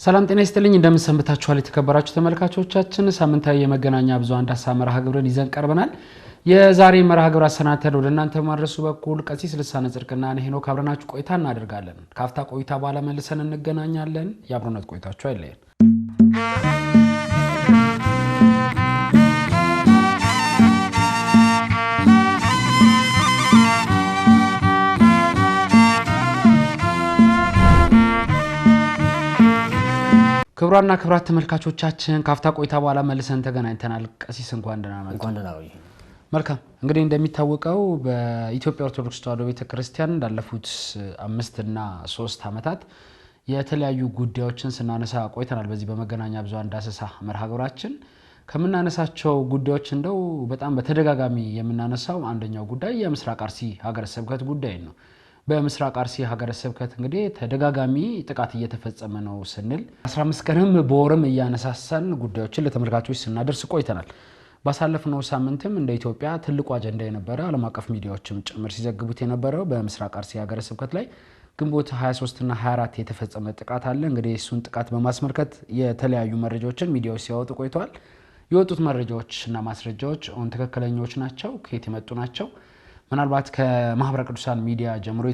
ሰላም ጤና ይስጥልኝ እንደምን ሰንብታችኋል የተከበራችሁ ተመልካቾቻችን ሳምንታዊ የመገናኛ ብዙሃን ዳሰሳ መርሃ ግብርን ይዘን ቀርበናል የዛሬ መርሃ ግብር አሰናድተን ወደ እናንተ ማድረሱ በኩል ቀሲስ ልሳነ ጽድቅና ሄኖክ አብረናችሁ ቆይታ እናደርጋለን ካፍታ ቆይታ በኋላ መልሰን እንገናኛለን የአብሮነት ቆይታችሁ አይለየን ክብራና ክብራት ተመልካቾቻችን ካፍታ ቆይታ በኋላ መልሰን ተገናኝተናል ቀሲስ እንኳን ደህና መጡ እንኳን ደህና ወይ መልካም እንግዲህ እንደሚታወቀው በኢትዮጵያ ኦርቶዶክስ ተዋሕዶ ቤተክርስቲያን እንዳለፉት 5 እና 3 አመታት የተለያዩ ጉዳዮችን ስናነሳ ቆይተናል በዚህ በመገናኛ ብዙሃን ዳሰሳ መርሃ ግብራችን ከምናነሳቸው ጉዳዮች እንደው በጣም በተደጋጋሚ የምናነሳው አንደኛው ጉዳይ የምስራቅ አርሲ ሀገረ ስብከት ጉዳይ ነው በምስራቅ አርሲ ሀገረ ስብከት እንግዲህ ተደጋጋሚ ጥቃት እየተፈጸመ ነው ስንል 15 ቀንም በወርም እያነሳሳን ጉዳዮችን ለተመልካቾች ስናደርስ ቆይተናል ባሳለፍነው ሳምንትም እንደ ኢትዮጵያ ትልቁ አጀንዳ የነበረ ዓለም አቀፍ ሚዲያዎችም ጭምር ሲዘግቡት የነበረው በምስራቅ አርሲ ሀገረ ስብከት ላይ ግንቦት 23 እና 24 የተፈጸመ ጥቃት አለ እንግዲህ እሱን ጥቃት በማስመልከት የተለያዩ መረጃዎችን ሚዲያዎች ሲያወጡ ቆይተዋል የወጡት መረጃዎችና ማስረጃዎች ትክክለኛዎች ናቸው ከየት የመጡ ናቸው ምናልባት ከማህበረ ቅዱሳን ሚዲያ ጀምሮ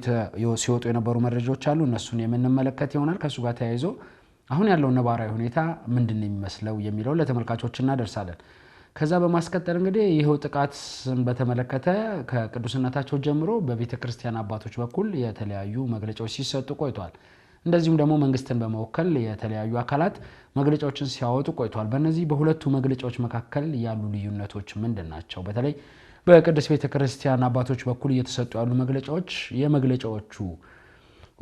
ሲወጡ የነበሩ መረጃዎች አሉ እነሱን የምንመለከት ይሆናል ከሱ ጋር ተያይዞ አሁን ያለው ነባራዊ ሁኔታ ምንድነው የሚመስለው የሚለው ለተመልካቾች እናደርሳለን ከዛ በማስከተል እንግዲህ ይሄው ጥቃትን በተመለከተ ከቅዱስነታቸው ጀምሮ በቤተክርስቲያን አባቶች በኩል የተለያዩ መግለጫዎች ሲሰጡ ቆይተዋል እንደዚሁም ደግሞ መንግስትን በመወከል የተለያዩ አካላት መግለጫዎችን ሲያወጡ ቆይተዋል በእነዚህ በሁለቱ መግለጫዎች መካከል ያሉ ልዩነቶች ምንድናቸው በተለይ በቅዱስ ቤተክርስቲያን አባቶች በኩል እየተሰጡ ያሉ መግለጫዎች የመግለጫዎቹ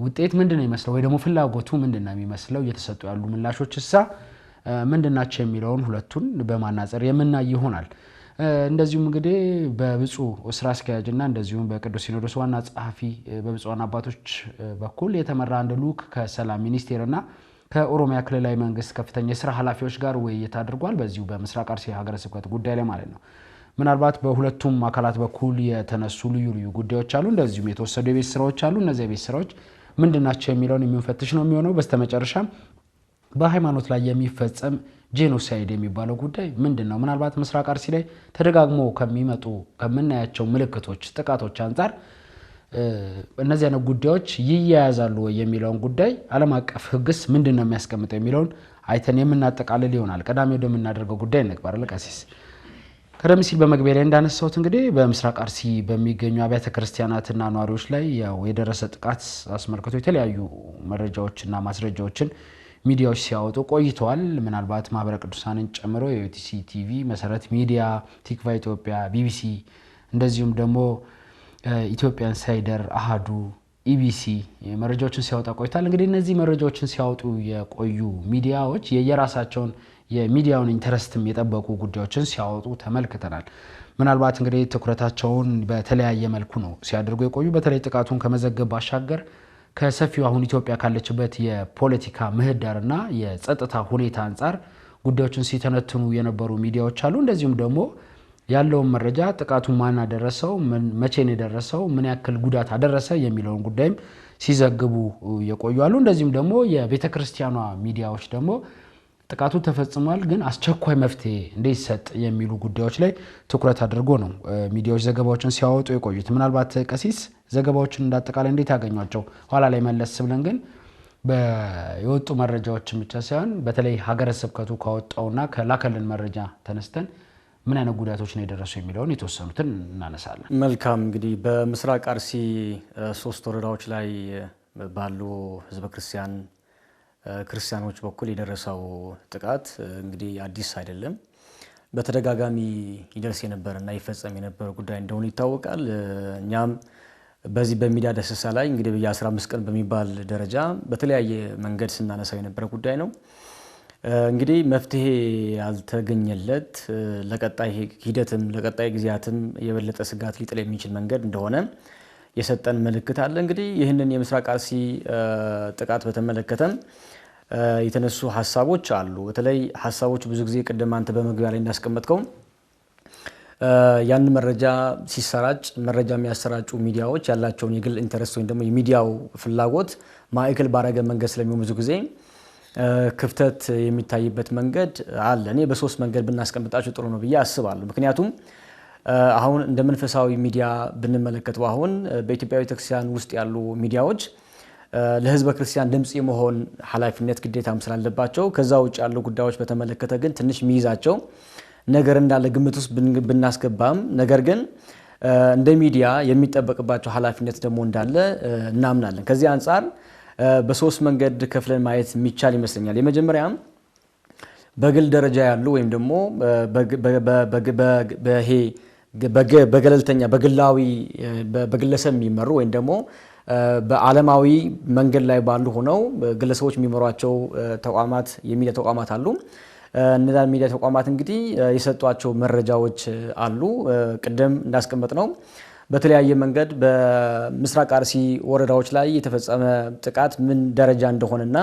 ውጤት ምንድነው የሚመስለው ወይ ደግሞ ፍላጎቱ ምንድነው የሚመስለው እየተሰጡ ያሉ ምላሾችሳ ምንድናቸው የሚለውን ሁለቱን በማናጸር የምናይ ይሆናል እንደዚሁም እንግዲህ በብፁዕ ስራ አስኪያጅና እንደዚሁም በቅዱስ ሲኖዶስ ዋና ጸሐፊ በብፁዓን አባቶች በኩል የተመራ አንድ ልዑክ ከሰላም ሚኒስቴርና ከኦሮሚያ ክልላዊ መንግስት ከፍተኛ የሥራ ኃላፊዎች ጋር ውይይት አድርጓል በዚሁ በምስራቅ አርሲ ሀገረ ስብከት ጉዳይ ላይ ማለት ነው ምናልባት በሁለቱም አካላት በኩል የተነሱ ልዩ ጉዳዮች አሉ እንደዚሁም የተወሰዱ የቤት ስራዎች አሉ እነዚህ የቤት ስራዎች ምንድናቸው የሚለውን የሚፈትሽ ነው የሚሆነው በስተመጨረሻ በሃይማኖት ላይ የሚፈጸም ጄኖሳይድ የሚባለው ጉዳይ ምንድነው ምናልባት ምስራቅ አርሲ ላይ ተደጋግሞ ከሚመጡ ከምናያቸው ምልክቶች ጥቃቶች አንፃር እነዚህ አይነት ጉዳዮች ይያያዛሉ ወይ የሚለውን ጉዳይ ዓለም አቀፍ ህግስ ምንድነው የሚያስቀምጠው የሚለውን አይተን የምናጠቃልል ይሆናል ቀዳሚ ወደምናደርገው ጉዳይ እንግባር ለቀሲስ ቀደም ሲል በመግቢያ ላይ እንዳነሳሁት እንግዲህ በምስራቅ አርሲ በሚገኙ አብያተ ክርስቲያናትና ኗሪዎች ላይ ያው የደረሰ ጥቃት አስመልክቶ የተለያዩ መረጃዎችና ማስረጃዎችን ሚዲያዎች ሲያወጡ ቆይተዋል ምናልባት ማህበረ ቅዱሳንን ጨምሮ የዩቲሲ ቲቪ መሰረት ሚዲያ ቲክቫ ኢትዮጵያ ቢቢሲ እንደዚሁም ደግሞ ኢትዮጵያን ሳይደር አሃዱ ኢቢሲ መረጃዎችን ሲያወጣ ቆይቷል እንግዲህ እነዚህ መረጃዎችን ሲያወጡ የቆዩ ሚዲያዎች የየራሳቸውን የሚዲያውን ኢንተረስትም የጠበቁ ጉዳዮችን ሲያወጡ ተመልክተናል ምናልባት እንግዲህ ትኩረታቸውን በተለያየ መልኩ ነው ሲያደርጉ የቆዩ በተለይ ጥቃቱን ከመዘገብ ባሻገር ከሰፊው አሁን ኢትዮጵያ ካለችበት የፖለቲካ ምህዳርና የጸጥታ ሁኔታ አንፃር ጉዳዮችን ሲተነትኑ የነበሩ ሚዲያዎች አሉ እንደዚሁም ደግሞ ያለው መረጃ ጥቃቱን ማን አደረሰው መቼ ነው የደረሰው ምን ያክል ጉዳት አደረሰ የሚለውን ጉዳይም ሲዘግቡ የቆዩ አሉ እንደዚሁም ደግሞ የቤተክርስቲያኗ ሚዲያዎች ደግሞ ጥቃቱ ተፈጽሟል ግን አስቸኳይ መፍትሄ እንዲሰጥ የሚሉ ጉዳዮች ላይ ትኩረት አድርጎ ነው ሚዲያዎች ዘገባዎችን ሲያወጡ የቆዩት ምናልባት ቀሲስ ዘገባዎችን እንዳጠቃላይ እንዴት ያገኙአቸው ኋላ ላይ መለስ ብለን ግን በየወጡ መረጃዎች ብቻ ሳይሆን በተለይ ሀገረ ስብከቱ ካወጣውና ከላከልን መረጃ ተነስተን ምን አይነት ጉዳቶች ነው የደረሱ የሚለውን የተወሰኑትን እናነሳለን መልካም እንግዲህ በምስራቅ አርሲ 3 ወረዳዎች ላይ ባሉ ህዝበ ክርስቲያኖች በኩል የደረሰው ጥቃት እንግዲህ አዲስ አይደለም በተደጋጋሚ ይደርስ የነበረና ይፈጸም የነበረ ጉዳይ እንደሆነ ይታወቃል እኛም በዚህ በሚዲያ ዳሰሳ ላይ እንግዲህ በየ15 ቀን በሚባል ደረጃ በተለያየ መንገድ ስናነሳው የነበረ ጉዳይ ነው እንግዲህ መፍትሄ ያልተገኘለት ለቀጣይ ሂደትም ለቀጣይ ጊዜያትም የበለጠ ስጋት ሊጥል የሚችል መንገድ እንደሆነ የሰጠን ምልክት አለ እንግዲህ ይህንን የምስራቅ አርሲ ጥቃት በተመለከተም የተነሱ ሐሳቦች አሉ በተለይ ሐሳቦች ብዙ ጊዜ ቀደም አንተ በመግቢያ ላይ እንዳስቀመጥከው ያን መረጃ ሲሰራጭ መረጃ የሚያሰራጩ ሚዲያዎች ያላቸውን የግል ኢንተረስት ወይ ደግሞ የሚዲያው ፍላጎት ማዕከል ባረገ መንገድ ስለሚሆን ብዙ ጊዜ ክፍተት የሚታይበት መንገድ አለ። እኔ በሶስት መንገድ ብናስቀምጣቸው ጥሩ ነው ብዬ አስባለሁ። ምክንያቱም አሁን እንደ መንፈሳዊ ሚዲያ ብንመለከተው አሁን በኢትዮጵያ ቤተክርስቲያን ውስጥ ያሉ ሚዲያዎች ለህዝበ ክርስቲያን ድምጽ የመሆን ኃላፊነት ግዴታም ስላለባቸው ከዛ ውጭ ያሉ ጉዳዮች በተመለከተ ግን ትንሽ ሚይዛቸው ነገር እንዳለ ግምት ውስጥ ብናስገባም ነገር ግን እንደ ሚዲያ የሚጠበቅባቸው ኃላፊነት ደግሞ እንዳለ እናምናለን። ከዚህ አንፃር በሶስት መንገድ ከፍለን ማየት የሚቻል ይመስለኛል። የመጀመሪያም በግል ደረጃ ያሉ ወይም ደግሞ በገለልተኛ በግላዊ በግለሰብ የሚመሩ ወይም ደግሞ በዓለማዊ መንገድ ላይ ባሉ ሆነው ግለሰቦች የሚመሯቸው ተቋማት የሚዲያ ተቋማት አሉ። እነዛ ሚዲያ ተቋማት እንግዲህ የሰጧቸው መረጃዎች አሉ። ቅድም እንዳስቀመጥነው በተለያየ መንገድ በምስራቅ አርሲ ወረዳዎች ላይ የተፈጸመ ጥቃት ምን ደረጃ እንደሆነና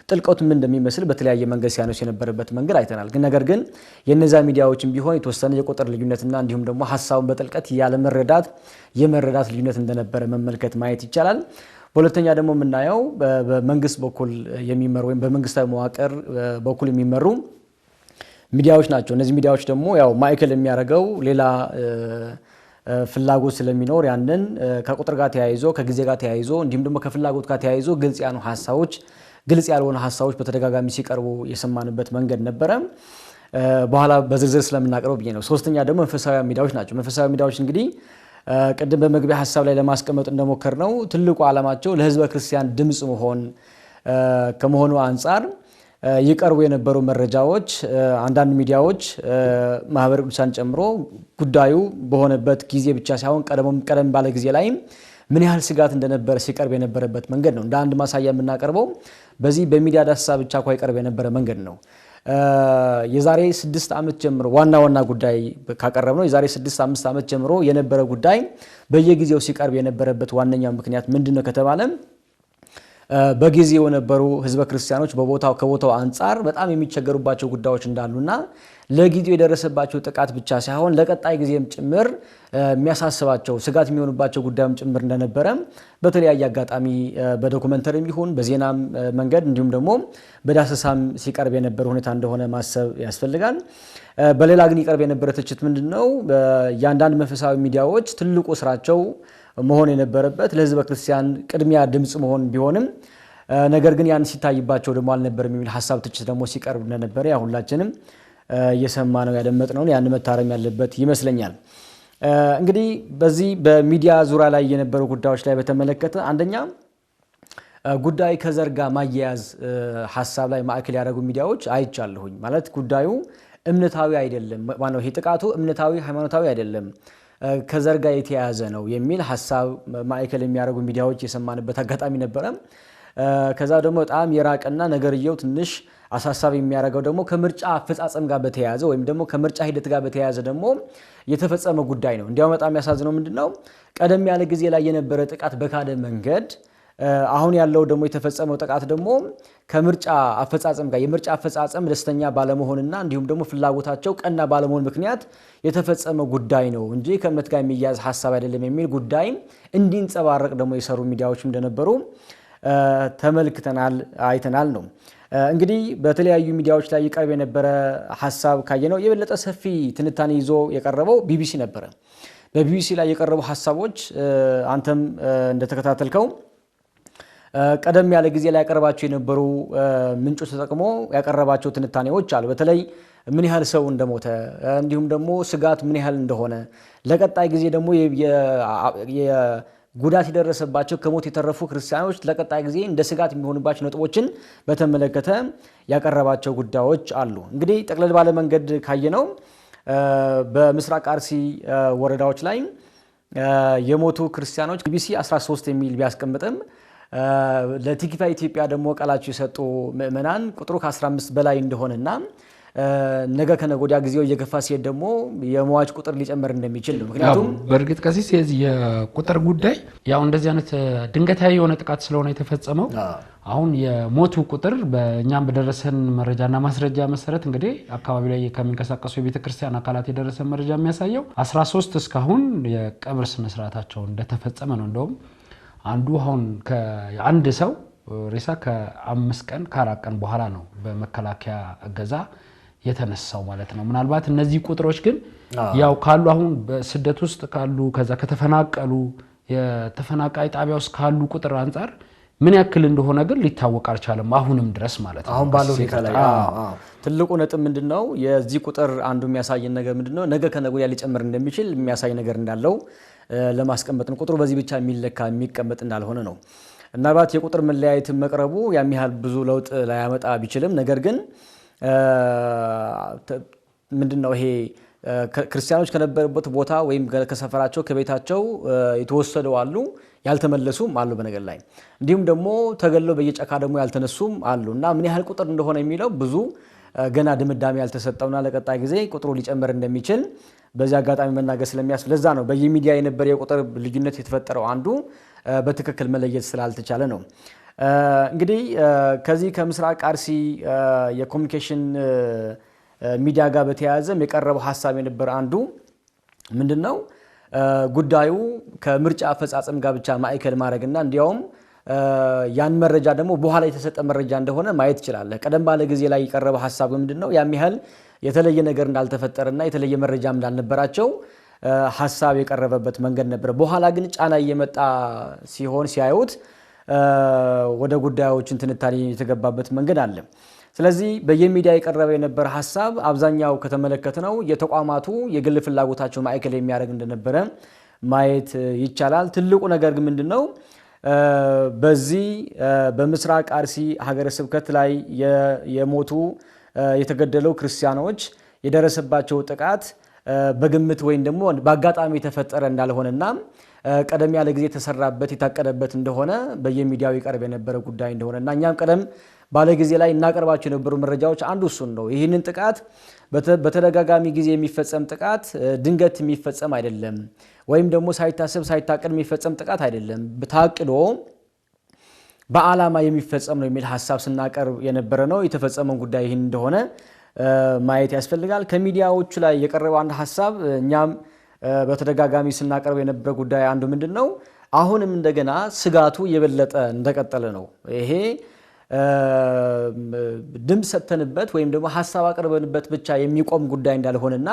ጥልቀቱ ምን እንደሚመስል በተለያየ መንገድ ሲያነሱ የነበረበት መንገድ አይተናል። ግን ነገር ግን የነዛ ሚዲያዎችም ቢሆን የተወሰነ የቁጥር ልዩነትና እንዲሁም ደግሞ ሐሳቡን በጥልቀት የመረዳት ልዩነት እንደነበረ መመልከት ማየት ይቻላል። በሁለተኛ ደግሞ የምናየው በመንግስት በኩል የሚመሩ ወይም በመንግስታዊ መዋቅር በኩል የሚመሩ ሚዲያዎች ናቸው። እነዚህ ሚዲያዎች ደግሞ ያው ማዕከል የሚያደርገው ሌላ ፍላጎት ስለሚኖር ያንን ከቁጥር ጋር ተያይዞ ከጊዜ ጋር ተያይዞ እንዲሁም ደግሞ ከፍላጎት ጋር ተያይዞ ግልጽ ያልሆኑ ሐሳቦች በተደጋጋሚ ሲቀርቡ የሰማንበት መንገድ ነበረ። በኋላ በዝርዝር ስለምናቀርበው ብዬ ነው። ሶስተኛ ደግሞ መንፈሳዊ ሚዲያዎች ናቸው። መንፈሳዊ ሚዲያዎች እንግዲህ ቅድም በመግቢያ ሐሳብ ላይ ለማስቀመጥ እንደሞከርነው ትልቁ ዓላማቸው ለህዝበ ክርስቲያን ድምጽ መሆን ከመሆኑ አንፃር ይቀርቡ የነበሩ መረጃዎች አንዳንድ ሚዲያዎች ማህበረ ቅዱሳን ጨምሮ ጉዳዩ በሆነበት ጊዜ ብቻ ሳይሆን ቀደም ባለ ጊዜ ላይ ምን ያህል ስጋት እንደነበረ ሲቀርብ የነበረበት መንገድ ነው። እንደ አንድ ማሳያ የምናቀርበው በዚህ በሚዲያ ዳሰሳ ብቻ ይቀርብ የነበረ መንገድ ነው። የዛሬ 6 ዓመት ጀምሮ ዋና ጉዳይ ካቀረብ ነው የዛሬ 6-5 ዓመት ጀምሮ የነበረ ጉዳይ በየጊዜው ሲቀርብ የነበረበት ዋነኛው ምክንያት ምንድነው ከተባለ በጊዜው የነበሩ ህዝበ ክርስቲያኖች ከቦታው አንፃር በጣም የሚቸገሩባቸው ጉዳዮች እንዳሉና ለጊዜው የደረሰባቸው ጥቃት ብቻ ሳይሆን ለቀጣይ ጊዜም ጭምር የሚያሳስባቸው ስጋት የሚሆኑባቸው ጉዳይም ጭምር እንደነበረ በተለያየ አጋጣሚ በዶክመንተሪም ይሁን በዜናም መንገድ እንዲሁም ደግሞ በዳሰሳም ሲቀርብ የነበረ ሁኔታ እንደሆነ ማሰብ ያስፈልጋል። በሌላ ግን ይቀርብ የነበረ ትችት ምንድነው ያንዳንድ መንፈሳዊ ሚዲያዎች ትልቁ ስራቸው መሆን የነበረበት ለህዝበ ክርስቲያን ቅድሚያ ድምጽ መሆን ቢሆንም ነገር ግን ያን ሲታይባቸው ደግሞ አልነበረም የሚል ሐሳብ ትችት ደግሞ ሲቀርብ እንደነበረ ያ ሁላችንም የሰማነው ያደመጥነው ያን መታረም ያለበት ይመስለኛል። እንግዲህ በዚህ በሚዲያ ዙሪያ ላይ የነበሩ ጉዳዮች ላይ በተመለከተ አንደኛ ጉዳይ ከዘርጋ ማያያዝ ሐሳብ ላይ ማዕከል ያደረጉ ሚዲያዎች አይቻለሁኝ። ማለት ጉዳዩ እምነታዊ አይደለም ማለት ይሄ ጥቃቱ እምነታዊ ሃይማኖታዊ አይደለም ከዘርጋ የተያያዘ ነው የሚል ሐሳብ ማዕከል የሚያደርጉ ሚዲያዎች የሰማንበት አጋጣሚ ነበረ። ከዛ ደግሞ በጣም የራቀና ነገርየው ትንሽ አሳሳቢ የሚያደርገው ደግሞ ከምርጫ አፈጻጸም ጋር በተያያዘ ወይም ደግሞ ከምርጫ ሂደት ጋር በተያያዘ ደግሞ የተፈጸመ ጉዳይ ነው። እንዲያው በጣም ያሳዝነው ምንድነው ቀደም ያለ ጊዜ ላይ የነበረ ጥቃት በካደ መንገድ አሁን ያለው ደግሞ የተፈጸመው ጥቃት ደግሞ ከምርጫ አፈጻጸም ጋር የምርጫ አፈጻጸም ደስተኛ ባለመሆንና እንዲሁም ደግሞ ፍላጎታቸው ቀና ባለመሆን ምክንያት የተፈጸመ ጉዳይ ነው እንጂ ከእምነት ጋር የሚያያዝ ሐሳብ አይደለም የሚል ጉዳይ እንዲንጸባረቅ ደግሞ የሰሩ ሚዲያዎችም እንደነበሩ ተመልክተናል አይተናል ነው። እንግዲህ በተለያዩ ሚዲያዎች ላይ ይቀርብ የነበረ ሐሳብ ካየነው የበለጠ ሰፊ ትንታኔ ይዞ የቀረበው ቢቢሲ ነበረ። በቢቢሲ ላይ የቀረቡ ሐሳቦች አንተም እንደተከታተልከው ቀደም ያለ ጊዜ ላይ ያቀርባቸው የነበሩ ምንጮች ተጠቅሞ ያቀረባቸው ትንታኔዎች አሉ። በተለይ ምን ያህል ሰው እንደሞተ እንዲሁም ደግሞ ስጋት ምን ያህል እንደሆነ ለቀጣይ ጊዜ ደግሞ ጉዳት የደረሰባቸው ከሞት የተረፉ ክርስቲያኖች ለቀጣይ ጊዜ እንደ ስጋት የሚሆኑባቸው ነጥቦችን በተመለከተ ያቀረባቸው ጉዳዮች አሉ። እንግዲህ ጠቅለል ባለ መንገድ ካየነው በምስራቅ አርሲ ወረዳዎች ላይ የሞቱ ክርስቲያኖች ቢቢሲ 13 የሚል ቢያስቀምጥም ለቲክቫ ኢትዮጵያ ደግሞ ቃላቸው የሰጡ ምዕመናን ቁጥሩ ከ15 በላይ እንደሆነና ነገ ከነገ ወዲያ ጊዜው እየገፋ ሲሄድ ደግሞ የሟች ቁጥር ሊጨምር እንደሚችል ነው። ምክንያቱም በእርግጥ ከዚህ የቁጥር ጉዳይ ያው እንደዚህ አይነት ድንገታዊ የሆነ ጥቃት ስለሆነ የተፈጸመው አሁን የሞቱ ቁጥር በእኛም በደረሰን መረጃና ማስረጃ መሰረት እንግዲህ አካባቢ ላይ ከሚንቀሳቀሱ የቤተክርስቲያን አካላት የደረሰን መረጃ የሚያሳየው 13 እስካሁን የቀብር ስነ ስርዓታቸው እንደተፈጸመ ነው። እንደውም አንዱ አሁን ከአንድ ሰው ሬሳ ከ5 ቀን ከ4 ቀን በኋላ ነው በመከላከያ እገዛ የተነሳው ማለት ነው። ምናልባት እነዚህ ቁጥሮች ግን ያው ካሉ አሁን በስደት ውስጥ ካሉ ከዛ ከተፈናቀሉ የተፈናቃይ ጣቢያ ውስጥ ካሉ ቁጥር አንፃር ምን ያክል እንደሆነ ግን ሊታወቅ አልቻለም አሁንም ድረስ ማለት ነው። አሁን ባለው ሁኔታ ላይ ትልቁ ነጥብ ምንድነው የዚህ ቁጥር አንዱ የሚያሳየን ነገር ምንድነው ነገ ከነገ ወዲያ ሊጨምር እንደሚችል የሚያሳይ ነገር እንዳለው ለማስቀመጥ ነው። ቁጥሩ በዚህ ብቻ የሚለካ የሚቀመጥ እንዳልሆነ ነው። ምናልባት የቁጥር መለያየት መቅረቡ ያም ያህል ብዙ ለውጥ ላያመጣ ቢችልም ነገር ግን ምንድነው ይሄ ክርስቲያኖች ከነበሩበት ቦታ ወይም ከሰፈራቸው ከቤታቸው የተወሰደው አሉ ያልተመለሱም አሉ በነገር ላይ እንዲሁም ደግሞ ተገለው በየጫካ ደግሞ ያልተነሱም አሉና ምን ያህል ቁጥር እንደሆነ የሚለው ብዙ ገና ድምዳሜ ያልተሰጠውና ለቀጣይ ጊዜ ቁጥሩ ሊጨምር እንደሚችል በዚህ አጋጣሚ መናገር ስለሚያስፈልግ ለዛ ነው በየሚዲያ የነበረ የቁጥር ልዩነት የተፈጠረው አንዱ በትክክል መለየት ስላልተቻለ ነው። እንግዲህ ከዚህ ከምስራቅ አርሲ የኮሙኒኬሽን ሚዲያ ጋር በተያያዘም የቀረበው ሐሳብ የነበረ አንዱ ምንድነው ጉዳዩ ከምርጫ አፈጻጸም ጋር ብቻ ማዕከል ማድረግና እንዲያውም ያን መረጃ ደግሞ በኋላ የተሰጠ መረጃ እንደሆነ ማየት ይችላል። ቀደም ባለ ጊዜ ላይ የቀረበው ሐሳብ ምንድነው ያም ያህል የተለየ ነገር እንዳልተፈጠረና የተለየ መረጃም እንዳልነበራቸው ሐሳብ የቀረበበት መንገድ ነበር። በኋላ ግን ጫና እየመጣ ሲሆን ሲያዩት ወደ ጉዳዮችን ትንታኔ የተገባበት መንገድ አለ። ስለዚህ በየሚዲያ የቀረበ የነበረ ሐሳብ አብዛኛው ከተመለከተነው የተቋማቱ የግል ፍላጎታቸው ማዕከል የሚያደርግ እንደነበረ ማየት ይቻላል። ትልቁ ነገር ግን ምንድነው በዚህ በምስራቅ አርሲ ሀገረ ስብከት ላይ የሞቱ የተገደለው ክርስቲያኖች የደረሰባቸው ጥቃት በግምት ወይም ደግሞ በአጋጣሚ የተፈጠረ እንዳልሆነና ቀደም ያለ ጊዜ ተሰራበት የታቀደበት እንደሆነ በየሚዲያው ይቀርብ የነበረ ጉዳይ እንደሆነና እኛም ቀደም ባለ ጊዜ ላይ እናቀርባቸው የነበሩ መረጃዎች አንዱ እሱን ነው። ይህንን ጥቃት በተደጋጋሚ ጊዜ የሚፈጸም ጥቃት ድንገት የሚፈጸም አይደለም ወይም ደግሞ ሳይታሰብ ሳይታቀድ የሚፈጸም ጥቃት አይደለም፣ ታቅዶ በዓላማ የሚፈጸም ነው የሚል ሐሳብ ስናቀርብ የነበረ ነው። የተፈጸመው ጉዳይ ይህን እንደሆነ ማየት ያስፈልጋል። ከሚዲያዎቹ ላይ የቀረበው አንድ ሐሳብ እኛም በተደጋጋሚ ስናቀርብ የነበረ ጉዳይ አንዱ ምንድነው አሁንም እንደገና ስጋቱ የበለጠ እንደቀጠለ ነው። ይሄ ድምጽ ሰተንበት ወይም ደግሞ ሐሳብ አቀርበንበት ብቻ የሚቆም ጉዳይ እንዳልሆነና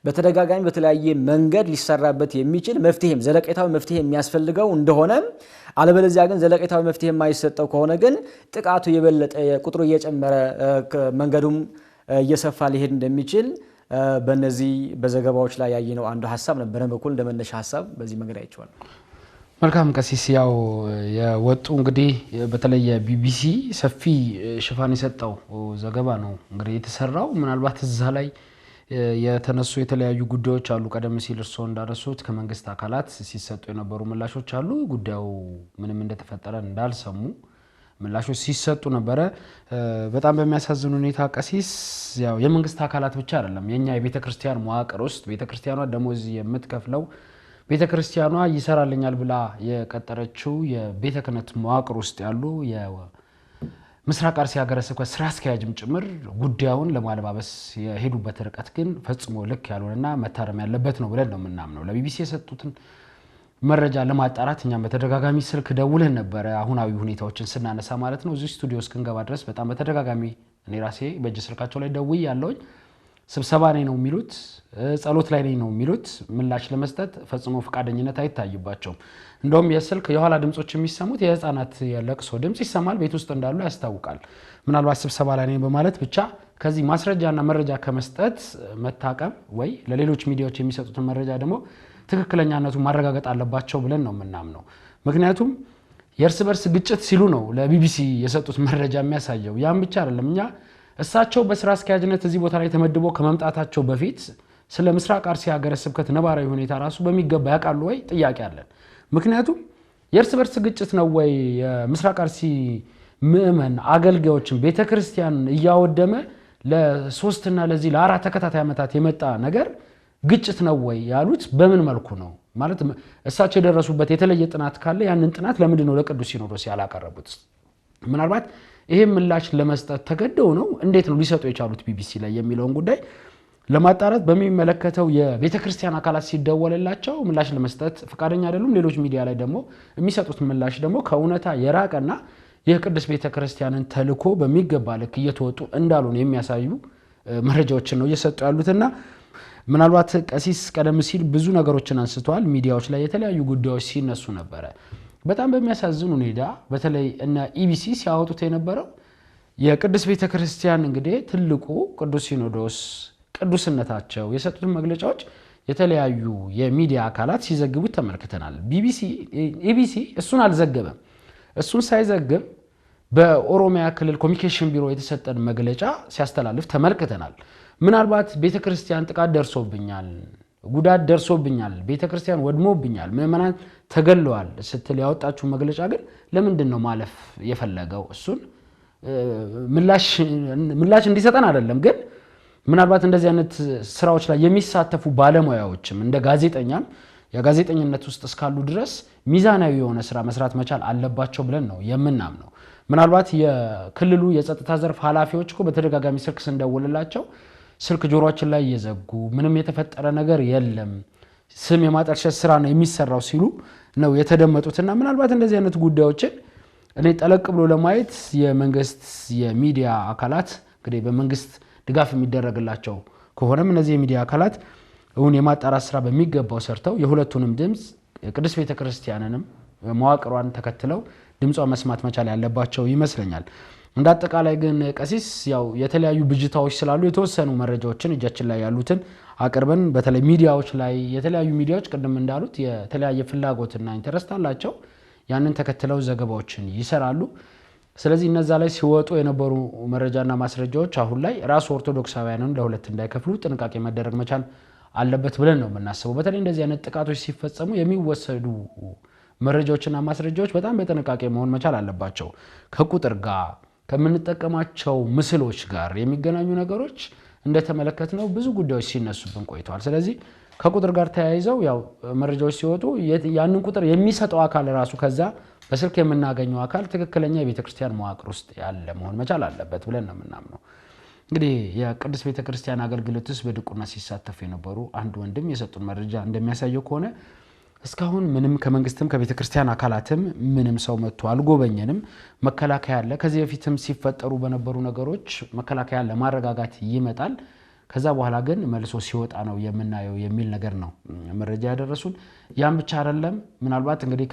በተደጋጋሚ በተለያየ መንገድ ሊሰራበት የሚችል መፍትሄም ዘለቄታዊ መፍትሄ የሚያስፈልገው እንደሆነ አለበለዚያ ግን ዘለቄታዊ መፍትሄ የማይሰጠው ከሆነ ግን ጥቃቱ የበለጠ ቁጥሩ እየጨመረ መንገዱም እየሰፋ ሊሄድ እንደሚችል በእነዚህ በዘገባዎች ላይ ያየነው አንዱ ሐሳብ ነበር። በኩል እንደመነሻ ሐሳብ በዚህ መንገድ አይቻለሁ። መልካም ቀሲስ፣ ያው የወጡ እንግዲህ በተለይ የቢቢሲ ሰፊ ሽፋን የሰጠው ዘገባ ነው እንግዲህ የተሰራው። ምናልባት እዛ ላይ የተነሱ የተለያዩ ጉዳዮች አሉ። ቀደም ሲል እርስዎ እንዳነሱት ከመንግስት አካላት ሲሰጡ የነበሩ ምላሾች አሉ። ጉዳዩ ምንም እንደተፈጠረ እንዳልሰሙ ምላሾች ሲሰጡ ነበረ። በጣም በሚያሳዝን ሁኔታ ቀሲስ፣ ያው የመንግስት አካላት ብቻ አይደለም የኛ የቤተክርስቲያን መዋቅር ውስጥ ቤተክርስቲያኗ ደሞዝ የምትከፍለው ቤተክርስቲያኗ ይሰራልኛል ብላ የቀጠረችው የቤተ ክህነት መዋቅር ውስጥ ያሉ የምስራቅ አርሲ ሀገረ ስብከት ስራ አስኪያጅም ጭምር ጉዳዩን ለማለባበስ የሄዱበት ርቀት ግን ፈጽሞ ልክ ያልሆነና መታረም ያለበት ነው ብለን ነው የምናምነው። ለቢቢሲ የሰጡትን መረጃ ለማጣራት እኛም በተደጋጋሚ ስልክ ደውለን ነበረ አሁናዊ ሁኔታዎችን ስናነሳ ማለት ነው። እዚህ ስቱዲዮ እስክንገባ ድረስ በጣም በተደጋጋሚ እኔ ራሴ በእጅ ስልካቸው ላይ ደውዬ ያለውኝ ስብሰባ ላይ ነው የሚሉት፣ ጸሎት ላይ ነው የሚሉት፣ ምላሽ ለመስጠት ፈጽሞ ፈቃደኝነት አይታይባቸውም። እንደውም የስልክ የኋላ ድምጾች የሚሰሙት የህፃናት የለቅሶ ድምጽ ይሰማል፣ ቤት ውስጥ እንዳሉ ያስታውቃል። ምናልባት ስብሰባ ላይ ነኝ በማለት ብቻ ከዚህ ማስረጃና መረጃ ከመስጠት መታቀብ ወይ ለሌሎች ሚዲያዎች የሚሰጡትን መረጃ ደግሞ ትክክለኛነቱ ማረጋገጥ አለባቸው ብለን ነው የምናምነው። ምክንያቱም የእርስ በርስ ግጭት ሲሉ ነው ለቢቢሲ የሰጡት መረጃ የሚያሳየው። ያም ብቻ አይደለም፣ እኛ እሳቸው በስራ አስኪያጅነት እዚህ ቦታ ላይ ተመድበው ከመምጣታቸው በፊት ስለ ምስራቅ አርሲ ሀገረ ስብከት ነባራዊ ሁኔታ ራሱ በሚገባ ያውቃሉ ወይ ጥያቄ አለን። ምክንያቱም የእርስ በርስ ግጭት ነው ወይ የምስራቅ አርሲ ምእመን አገልጋዮችን ቤተክርስቲያን እያወደመ ለሶስትና ለዚህ ለአራት ተከታታይ ዓመታት የመጣ ነገር ግጭት ነው ወይ ያሉት በምን መልኩ ነው? ማለት እሳቸው የደረሱበት የተለየ ጥናት ካለ ያንን ጥናት ለምንድን ነው ለቅዱስ ሲኖዶስ ያላቀረቡት? ምናልባት ይሄ ምላሽ ለመስጠት ተገደው ነው እንዴት ነው ሊሰጡ የቻሉት ቢቢሲ ላይ የሚለውን ጉዳይ ለማጣራት በሚመለከተው የቤተክርስቲያን አካላት ሲደወልላቸው ምላሽ ለመስጠት ፈቃደኛ አይደሉም። ሌሎች ሚዲያ ላይ ደግሞ የሚሰጡት ምላሽ ደግሞ ከእውነታ የራቀና የቅዱስ ቤተክርስቲያንን ተልእኮ በሚገባ ልክ እየተወጡ እንዳሉ ነው የሚያሳዩ መረጃዎችን ነው እየሰጡ ያሉትና ምናልባት ቀሲስ ቀደም ሲል ብዙ ነገሮችን አንስተዋል። ሚዲያዎች ላይ የተለያዩ ጉዳዮች ሲነሱ ነበር። በጣም በሚያሳዝን ሁኔታ በተለይ እና ኢቢሲ ሲያወጡት የነበረው የቅዱስ ቤተክርስቲያን እንግዲህ ትልቁ ቅዱስ ሲኖዶስ ቅዱስነታቸው የሰጡትን መግለጫዎች የተለያዩ የሚዲያ አካላት ሲዘግቡት ተመልክተናል። ኢቢሲ እሱን አልዘገበም። እሱን ሳይዘግብ በኦሮሚያ ክልል ኮሚኒኬሽን ቢሮ የተሰጠን መግለጫ ሲያስተላልፍ ተመልክተናል። ምናልባት ቤተክርስቲያን ጥቃት ደርሶብኛል፣ ጉዳት ደርሶብኛል፣ ቤተክርስቲያን ወድሞብኛል፣ ምዕመናን ተገለዋል ስትል ያወጣችው መግለጫ ግን ለምንድነው ማለፍ የፈለገው? እሱን ምላሽ እንዲሰጠን አይደለም። ግን ምናልባት እንደዚህ አይነት ስራዎች ላይ የሚሳተፉ ባለሙያዎችም እንደ ጋዜጠኛም የጋዜጠኝነት ውስጥ እስካሉ ድረስ ሚዛናዊ የሆነ ስራ መስራት መቻል አለባቸው ብለን ነው የምናምነው። ምናልባት የክልሉ የጸጥታ ዘርፍ ኃላፊዎች እኮ በተደጋጋሚ ስልክ ስንደውልላቸው ስልክ ጆሮአችን ላይ እየዘጉ ምንም የተፈጠረ ነገር የለም ስም የማጠልሸት ስራ ነው የሚሰራው ሲሉ ነው የተደመጡትና ምናልባት እንደዚህ አይነት ጉዳዮችን እኔ ጠለቅ ብሎ ለማየት የመንግስት የሚዲያ አካላት እንግዲህ በመንግስት ድጋፍ የሚደረግላቸው ከሆነም እነዚህ የሚዲያ አካላት የማጣራት ስራ በሚገባው ሰርተው የሁለቱንም ድምጽ ቅዱስ ቤተክርስቲያንንም መዋቅሯን ተከትለው ድምጿን መስማት መቻል ያለባቸው ይመስለኛል። እንደ አጠቃላይ ግን ቀሲስ ያው የተለያዩ ብጅታዎች ስላሉ የተወሰኑ መረጃዎችን እጃችን ላይ ያሉትን አቅርበን በተለይ ሚዲያዎች ላይ የተለያዩ ሚዲያዎች ቀደም እንዳሉት የተለያየ ፍላጎትና ኢንተረስት አላቸው። ያንን ተከትለው ዘገባዎችን ይሰራሉ። ስለዚህ እነዛ ላይ ሲወጡ የነበሩ መረጃና ማስረጃዎች አሁን ላይ ራስ ኦርቶዶክሳውያንን ለሁለት እንዳይከፍሉ ጥንቃቄ መደረግ መቻል አለበት ብለን ነው የምናስበው። በተለይ እንደዚህ አይነት ጥቃቶች ሲፈጸሙ የሚወሰዱ መረጃዎችና ማስረጃዎች በጣም በጥንቃቄ መሆን መቻል አለባቸው። ከቁጥር ጋር ከምንጠቀማቸው ምስሎች ጋር የሚገናኙ ነገሮች እንደተመለከትነው ብዙ ጉዳዮች ሲነሱብን ቆይተዋል። ስለዚህ ከቁጥር ጋር ተያይዘው ያው መረጃዎች ሲወጡ ያንን ቁጥር የሚሰጠው አካል ራሱ ከዛ በስልክ የምናገኘው አካል ትክክለኛ የቤተክርስቲያን መዋቅር ውስጥ ያለ መሆን መቻል አለበት ብለን ነው የምናምነው። እንግዲህ የቅዱስ ቤተክርስቲያን አገልግሎትስ በድቁና ሲሳተፉ የነበሩ አንድ ወንድም የሰጡን መረጃ እንደሚያሳየው ከሆነ እስካሁን ምንም ከመንግስትም ከቤተክርስቲያን አካላትም ምንም ሰው መጥቶ አልጎበኘንም። መከላከያ አለ። ከዚህ በፊትም ሲፈጠሩ በነበሩ ነገሮች መከላከያ ለማረጋጋት ይመጣል። ከዛ በኋላ ግን መልሶ ሲወጣ ነው የምናየው የሚል ነገር ነው መረጃ ያደረሱን። ያን ብቻ አይደለም። ምናልባት እንግዲህ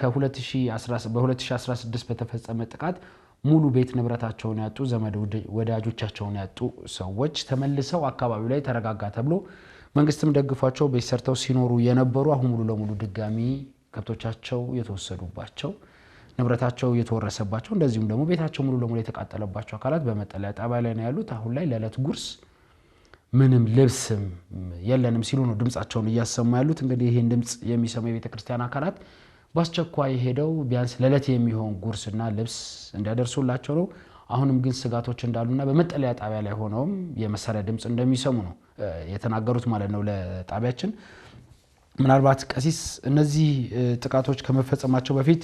በ2016 በተፈጸመ ጥቃት ሙሉ ቤት ንብረታቸውን ያጡ ዘመድ ወዳጆቻቸውን ያጡ ሰዎች ተመልሰው አካባቢው ላይ ተረጋጋ ተብሎ መንግስትም ደግፏቸው ቤት ሰርተው ሲኖሩ የነበሩ አሁን ሙሉ ለሙሉ ድጋሚ ከብቶቻቸው የተወሰዱባቸው ንብረታቸው የተወረሰባቸው እንደዚሁም ደግሞ ቤታቸው ሙሉ ለሙሉ የተቃጠለባቸው አካላት በመጠለያ ጣቢያ ላይ ነው ያሉት። አሁን ላይ ለዕለት ጉርስ ምንም ልብስም የለንም ሲሉ ነው ድምጻቸውን እያሰሙ ያሉት። እንግዲህ ይሄን ድምጽ የሚሰሙ የቤተክርስቲያን አካላት በአስቸኳይ ሄደው ቢያንስ ለዕለት የሚሆን ጉርስና ልብስ እንዲያደርሱላቸው ነው። አሁንም ግን ስጋቶች እንዳሉና በመጠለያ ጣቢያ ላይ ሆነውም የመሳሪያ ድምጽ እንደሚሰሙ ነው የተናገሩት ማለት ነው ለጣቢያችን። ምናልባት ቀሲስ እነዚህ ጥቃቶች ከመፈጸማቸው በፊት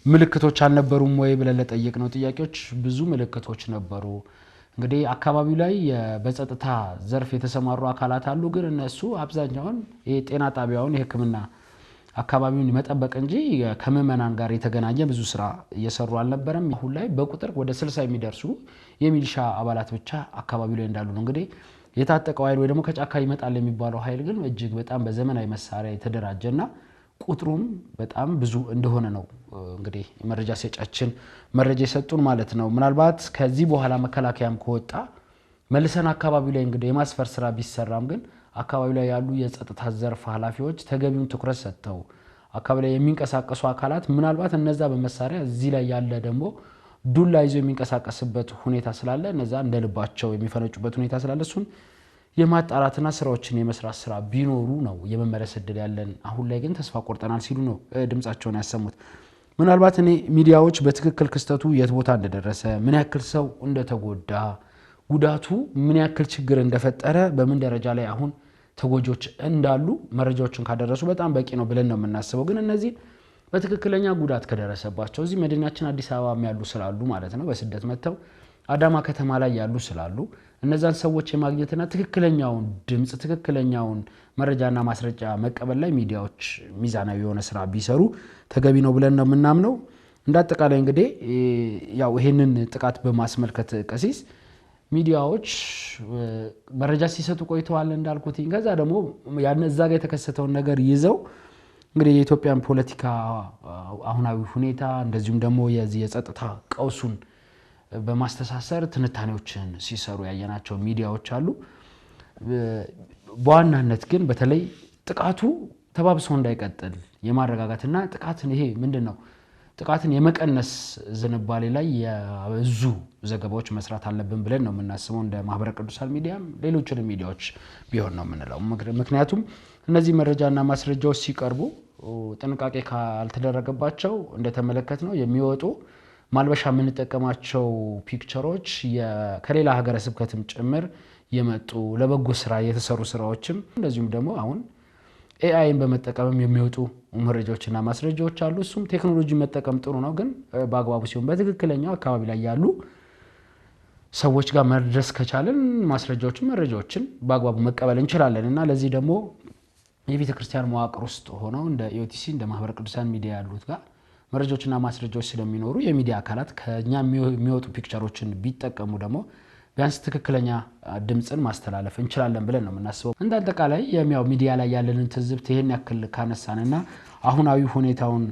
ምልክቶች አልነበሩም ወይ ብለን ለጠየቅነው ጥያቄዎች ብዙ ምልክቶች ነበሩ። እንግዲህ አካባቢው ላይ በጸጥታ ዘርፍ የተሰማሩ አካላት አሉ። ግን እነሱ አብዛኛውን የጤና ጣቢያውን የሕክምና አካባቢውን መጠበቅ እንጂ ከመመናን ጋር የተገናኘ ብዙ ስራ እየሰሩ አልነበረም። አሁን ላይ በቁጥር ወደ 60 የሚደርሱ የሚሊሻ አባላት ብቻ አካባቢው ላይ እንዳሉ ነው። እንግዲህ የታጠቀው ኃይል ወይ ደግሞ ከጫካ ይመጣል የሚባለው ኃይል ግን እጅግ በጣም በዘመናዊ መሳሪያ የተደራጀና ቁጥሩም በጣም ብዙ እንደሆነ ነው እንግዲህ መረጃ ሰጫችን መረጃ የሰጡን ማለት ነው። ምናልባት ከዚህ በኋላ መከላከያም ከወጣ መልሰን አካባቢው ላይ እንግዲህ የማስፈር ስራ ቢሰራም ግን አካባቢው ላይ ያሉ የጸጥታ ዘርፍ ኃላፊዎች ተገቢውን ትኩረት ሰጥተው አካባቢው ላይ የሚንቀሳቀሱ አካላት ምናልባት እነዛ በመሳሪያ እዚህ ላይ ያለ ደግሞ ዱላ ይዞ የሚንቀሳቀስበት ሁኔታ ስላለ እነዛ እንደልባቸው የሚፈነጩበት ሁኔታ ስላለ እሱን የማጣራትና ስራዎችን የመስራት ስራ ቢኖሩ ነው የመመለስ እድል ያለን። አሁን ላይ ግን ተስፋ ቆርጠናል ሲሉ ነው ድምጻቸውን ያሰሙት። ምናልባት እኔ ሚዲያዎች በትክክል ክስተቱ የት ቦታ እንደደረሰ ምን ያክል ሰው እንደተጎዳ ጉዳቱ ምን ያክል ችግር እንደፈጠረ በምን ደረጃ ላይ አሁን ተጎጆች እንዳሉ መረጃዎችን ካደረሱ በጣም በቂ ነው ብለን ነው የምናስበው። ግን እነዚህ በትክክለኛ ጉዳት ከደረሰባቸው እዚህ መዲናችን አዲስ አበባ ያሉ ስላሉ ማለት ነው በስደት መተው አዳማ ከተማ ላይ ያሉ ስላሉ እነዛን ሰዎች የማግኘትና ትክክለኛውን ድምጽ ትክክለኛውን መረጃና ማስረጃ መቀበል ላይ ሚዲያዎች ሚዛናዊ የሆነ ስራ ቢሰሩ ተገቢ ነው ብለን ነው የምናምነው። እንዳጠቃላይ እንግዲህ ያው ይሄንን ጥቃት በማስመልከት ቀሲስ ሚዲያዎች መረጃ ሲሰጡ ቆይተዋል እንዳልኩት ከዛ ደግሞ ያን እዛ ጋር የተከሰተውን ነገር ይዘው እንግዲህ የኢትዮጵያን ፖለቲካ አሁናዊ ሁኔታ እንደዚሁም ደግሞ የጸጥታ ቀውሱን በማስተሳሰር ትንታኔዎችን ሲሰሩ ያየናቸው ሚዲያዎች አሉ። በዋናነት ግን በተለይ ጥቃቱ ተባብሶ እንዳይቀጥል የማረጋጋትና ጥቃትን ይሄ ምንድነው ጥቃትን የመቀነስ ዝንባሌ ላይ የብዙ ዘገባዎች መስራት አለብን ብለን ነው የምናስበው እንደ ማህበረ ቅዱሳን ሚዲያም ሌሎችንም ሚዲያዎች ቢሆን ነው የምንለው። ምክንያቱም እነዚህ መረጃና ማስረጃዎች ሲቀርቡ ጥንቃቄ ካልተደረገባቸው እንደተመለከትነው የሚወጡ ማልበሻ የምንጠቀማቸው ፒክቸሮች ከሌላ ሀገረ ስብከትም ጭምር የመጡ ለበጎ ስራ የተሰሩ ስራዎችም እንደዚሁም ደግሞ አሁን ኤአይን በመጠቀምም የሚወጡ መረጃዎችና ማስረጃዎች አሉ። እሱም ቴክኖሎጂ መጠቀም ጥሩ ነው፣ ግን በአግባቡ ሲሆን በትክክለኛው አካባቢ ላይ ያሉ ሰዎች ጋር መድረስ ከቻለን ማስረጃዎችን መረጃዎችን በአግባቡ መቀበል እንችላለን እና ለዚህ ደግሞ የቤተ ክርስቲያን መዋቅር ውስጥ ሆነው እንደ ኢኦቲሲ እንደ ማህበረ ቅዱሳን ሚዲያ ያሉት ጋር መረጃዎችና ማስረጃዎች ስለሚኖሩ የሚዲያ አካላት ከኛ የሚወጡ ፒክቸሮችን ቢጠቀሙ ደግሞ ቢያንስ ትክክለኛ ድምጽን ማስተላለፍ እንችላለን ብለን ነው የምናስበው። እንዳጠቃላይ የሚያው ሚዲያ ላይ ያለንን ትዝብት ይሄን ያክል ካነሳንና አሁናዊ ሁኔታውን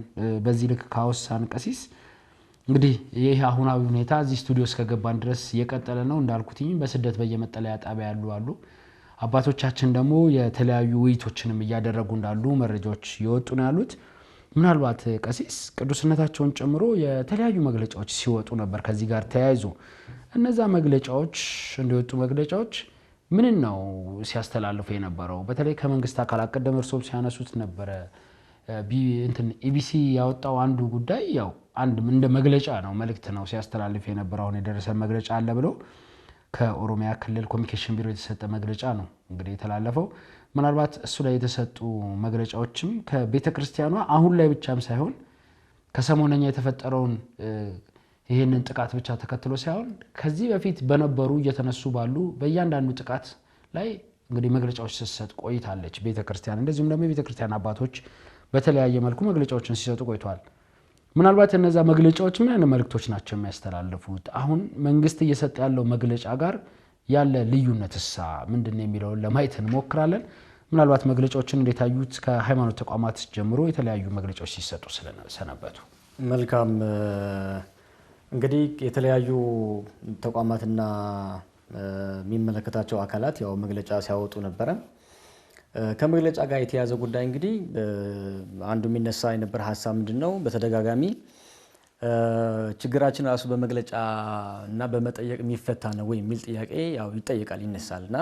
በዚህ ልክ ካወሳን ቀሲስ እንግዲህ ይሄ አሁናዊ ሁኔታ እዚህ ስቱዲዮ እስከገባን ድረስ የቀጠለ ነው እንዳልኩትኝ በስደት በየመጠለያ ጣቢያ ያሉ አባቶቻችን ደግሞ የተለያዩ ውይይቶችንም እያደረጉ እንዳሉ መረጃዎች ይወጡ ነው ያሉት። ምናልባት ቀሲስ ቅዱስነታቸውን ጨምሮ የተለያዩ መግለጫዎች ሲወጡ ነበር ከዚህ ጋር ተያይዞ እነዛ መግለጫዎች እንደወጡ መግለጫዎች ምን ነው ሲያስተላልፉ የነበረው በተለይ ከመንግስት አካላት ቀደም እርሶም ሲያነሱት ነበር ኢቢሲ ያወጣው አንዱ ጉዳይ ያው አንድ እንደ መግለጫ ነው መልእክት ነው ሲያስተላልፍ የነበረው አሁን የደረሰ መግለጫ አለ ብሎ ከኦሮሚያ ክልል ኮሚኒኬሽን ቢሮ የተሰጠ መግለጫ ነው እንግዲህ የተላለፈው። ምናልባት እሱ ላይ የተሰጡ መግለጫዎችም ከቤተክርስቲያኗ አሁን ላይ ብቻም ሳይሆን ከሰሞነኛ የተፈጠረውን ይሄንን ጥቃት ብቻ ተከትሎ ሳይሆን ከዚህ በፊት በነበሩ እየተነሱ ባሉ በእያንዳንዱ ጥቃት ላይ እንግዲህ መግለጫዎች ሲሰጥ ቆይታለች ቤተክርስቲያን። እንደዚሁም ደግሞ የቤተክርስቲያን አባቶች በተለያየ መልኩ መግለጫዎችን ሲሰጡ ቆይተዋል። ምናልባት እነዛ መግለጫዎች ምን አይነት መልእክቶች ናቸው የሚያስተላልፉት? አሁን መንግስት እየሰጠ ያለው መግለጫ ጋር ያለ ልዩነትስ ምንድነው የሚለውን ለማየት እንሞክራለን። ምናልባት መግለጫዎችን እንዴት አዩት? ከሃይማኖት ተቋማት ጀምሮ የተለያዩ መግለጫዎች ሲሰጡ ሰነበቱ። መልካም እንግዲህ የተለያዩ ተቋማትና የሚመለከታቸው አካላት ያው መግለጫ ሲያወጡ ነበር። ከመግለጫ ጋር የተያዘ ጉዳይ እንግዲህ አንዱ የሚነሳ የነበረ ሐሳብ ምንድነው በተደጋጋሚ ችግራችን ራሱ በመግለጫ እና በመጠየቅ የሚፈታ ነው ወይ የሚል ጥያቄ ያው ይጠይቃል ይነሳልና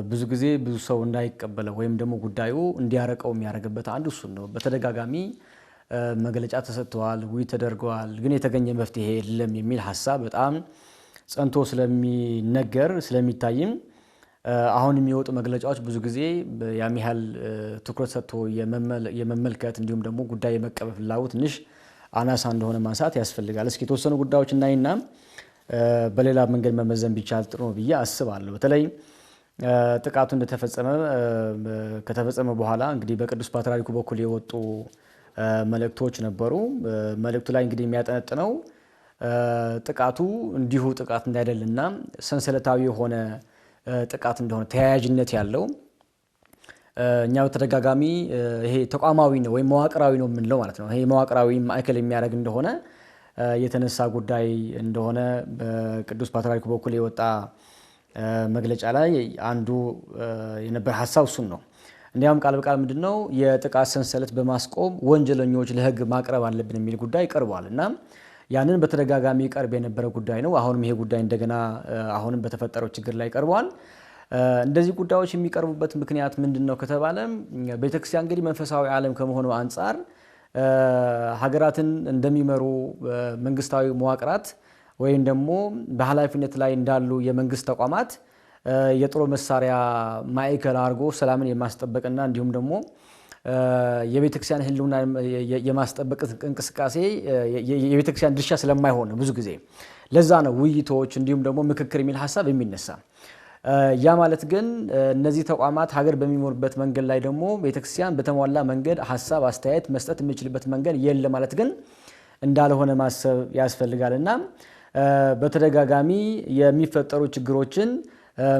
ብዙ ጊዜ ብዙ ሰው እንዳይቀበለው ወይም ደግሞ ጉዳዩ እንዲያረቀው የሚያረጋግበት አንዱ እሱ ነው። በተደጋጋሚ መግለጫ ተሰጥቷል፣ ውይይት ተደርጓል፣ ግን የተገኘ መፍትሄ የለም የሚል ሐሳብ በጣም ጸንቶ ስለሚነገር ስለሚታይም አሁን የሚወጡ መግለጫዎች ብዙ ጊዜ ያም ያህል ትኩረት ሰጥቶ የመመልከት እንዲሁም ደግሞ ጉዳይ የመቀበል ፍላጎት ትንሽ አናሳ እንደሆነ ማንሳት ያስፈልጋል። እስኪ የተወሰኑ ጉዳዮች እናይና በሌላ መንገድ መመዘን ቢቻል ጥሩ ነው ብዬ አስባለሁ። በተለይ ጥቃቱ ከተፈጸመ በኋላ እንግዲህ በቅዱስ ፓትርያርኩ በኩል የወጡ መልእክቶች ነበሩ። መልእክቱ ላይ እንግዲህ የሚያጠነጥነው ጥቃቱ እንዲሁ ጥቃት እንዳይደልና ሰንሰለታዊ የሆነ ጥቃት እንደሆነ ተያያዥነት ያለው እኛ በተደጋጋሚ ይሄ ተቋማዊ ነው ወይ መዋቅራዊ ነው የምንለው ማለት ነው። ይሄ መዋቅራዊ ማዕከል የሚያደርግ እንደሆነ የተነሳ ጉዳይ እንደሆነ በቅዱስ ፓትርያርኩ በኩል የወጣ መግለጫ ላይ አንዱ የነበረ ሐሳብ እሱን ነው። እንዲያውም ቃል በቃል ምንድነው የጥቃት ሰንሰለት በማስቆም ወንጀለኞች ለሕግ ማቅረብ አለብን የሚል ጉዳይ ቀርቧል እና ያንን በተደጋጋሚ ቀርብ የነበረ ጉዳይ ነው። አሁንም ይሄ ጉዳይ እንደገና አሁንም በተፈጠረው ችግር ላይ ቀርቧል። እንደዚህ ጉዳዮች የሚቀርቡበት ምክንያት ምንድነው ከተባለ ቤተክርስቲያን እንግዲህ መንፈሳዊ ዓለም ከመሆኑ አንፃር ሀገራትን እንደሚመሩ መንግስታዊ መዋቅራት ወይም ደግሞ በኃላፊነት ላይ እንዳሉ የመንግስት ተቋማት የጦር መሳሪያ ማዕከል አድርጎ ሰላምን የማስጠበቅና እንዲሁም ደግሞ የቤተክርስቲያን ህልውና የማስጠበቅ እንቅስቃሴ የቤተክርስቲያን ድርሻ ስለማይሆን ብዙ ጊዜ ለዛ ነው ውይይቶች እንዲሁም ደግሞ ምክክር የሚል ሐሳብ የሚነሳ። ያ ማለት ግን እነዚህ ተቋማት ሀገር በሚመሩበት መንገድ ላይ ደግሞ ቤተክርስቲያን በተሟላ መንገድ ሐሳብ አስተያየት መስጠት የሚችልበት መንገድ የለም ማለት ግን እንዳልሆነ ማሰብ ያስፈልጋልና በተደጋጋሚ የሚፈጠሩ ችግሮችን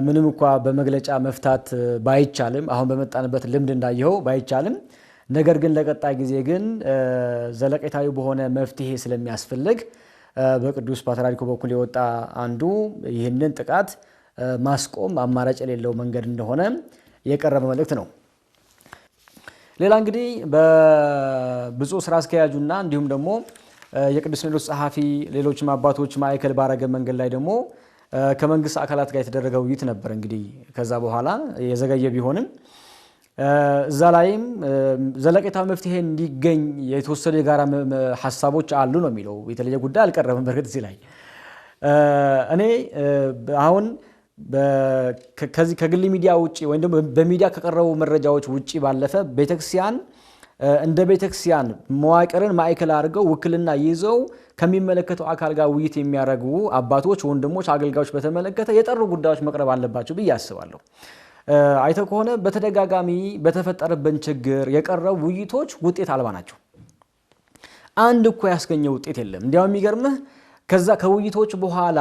ምንም እንኳን በመግለጫ መፍታት ባይቻልም አሁን በመጣንበት ልምድ እንዳየው ባይቻልም ነገር ግን ለቀጣይ ጊዜ ግን ዘለቄታዊ በሆነ መፍትሄ ስለሚያስፈልግ በቅዱስ ፓትርያርኩ በኩል የወጣ አንዱ ይህንን ጥቃት ማስቆም አማራጭ የሌለው መንገድ እንደሆነ የቀረበ መልእክት ነው። ሌላ እንግዲህ በብፁዕ ስራ አስኪያጁና እንዲሁም ደግሞ የቅዱስ ሲኖዶስ ጸሐፊ ሌሎችም አባቶች ማዕከል ባረገ መንገድ ላይ ደግሞ ከመንግስት አካላት ጋር የተደረገ ውይይት ነበር። እንግዲህ ከዛ በኋላ የዘገየ ቢሆንም እዛ ላይም ዘለቄታዊ መፍትሄ እንዲገኝ የተወሰኑ የጋራ ሐሳቦች አሉ ነው የሚለው። የተለየ ጉዳይ አልቀረበም። በርግጥ እዚህ ላይ እኔ አሁን ከዚህ ከግል ሚዲያ ውጪ ወይም ደግሞ በሚዲያ ከቀረቡ መረጃዎች ውጪ ባለፈ ቤተክርስቲያን እንደ ቤተክርስቲያን መዋቅርን ማዕከል አድርገው ውክልና ይዘው ከሚመለከተው አካል ጋር ውይይት የሚያደርጉ አባቶች፣ ወንድሞች፣ አገልጋዮች በተመለከተ የጠሩ ጉዳዮች መቅረብ አለባቸው ብዬ አስባለሁ። አይተው ከሆነ በተደጋጋሚ በተፈጠረብን ችግር የቀረቡ ውይይቶች ውጤት አልባ ናቸው። አንድ እኮ ያስገኘው ውጤት የለም። እንዲያውም የሚገርምህ ከዛ ከውይይቶች በኋላ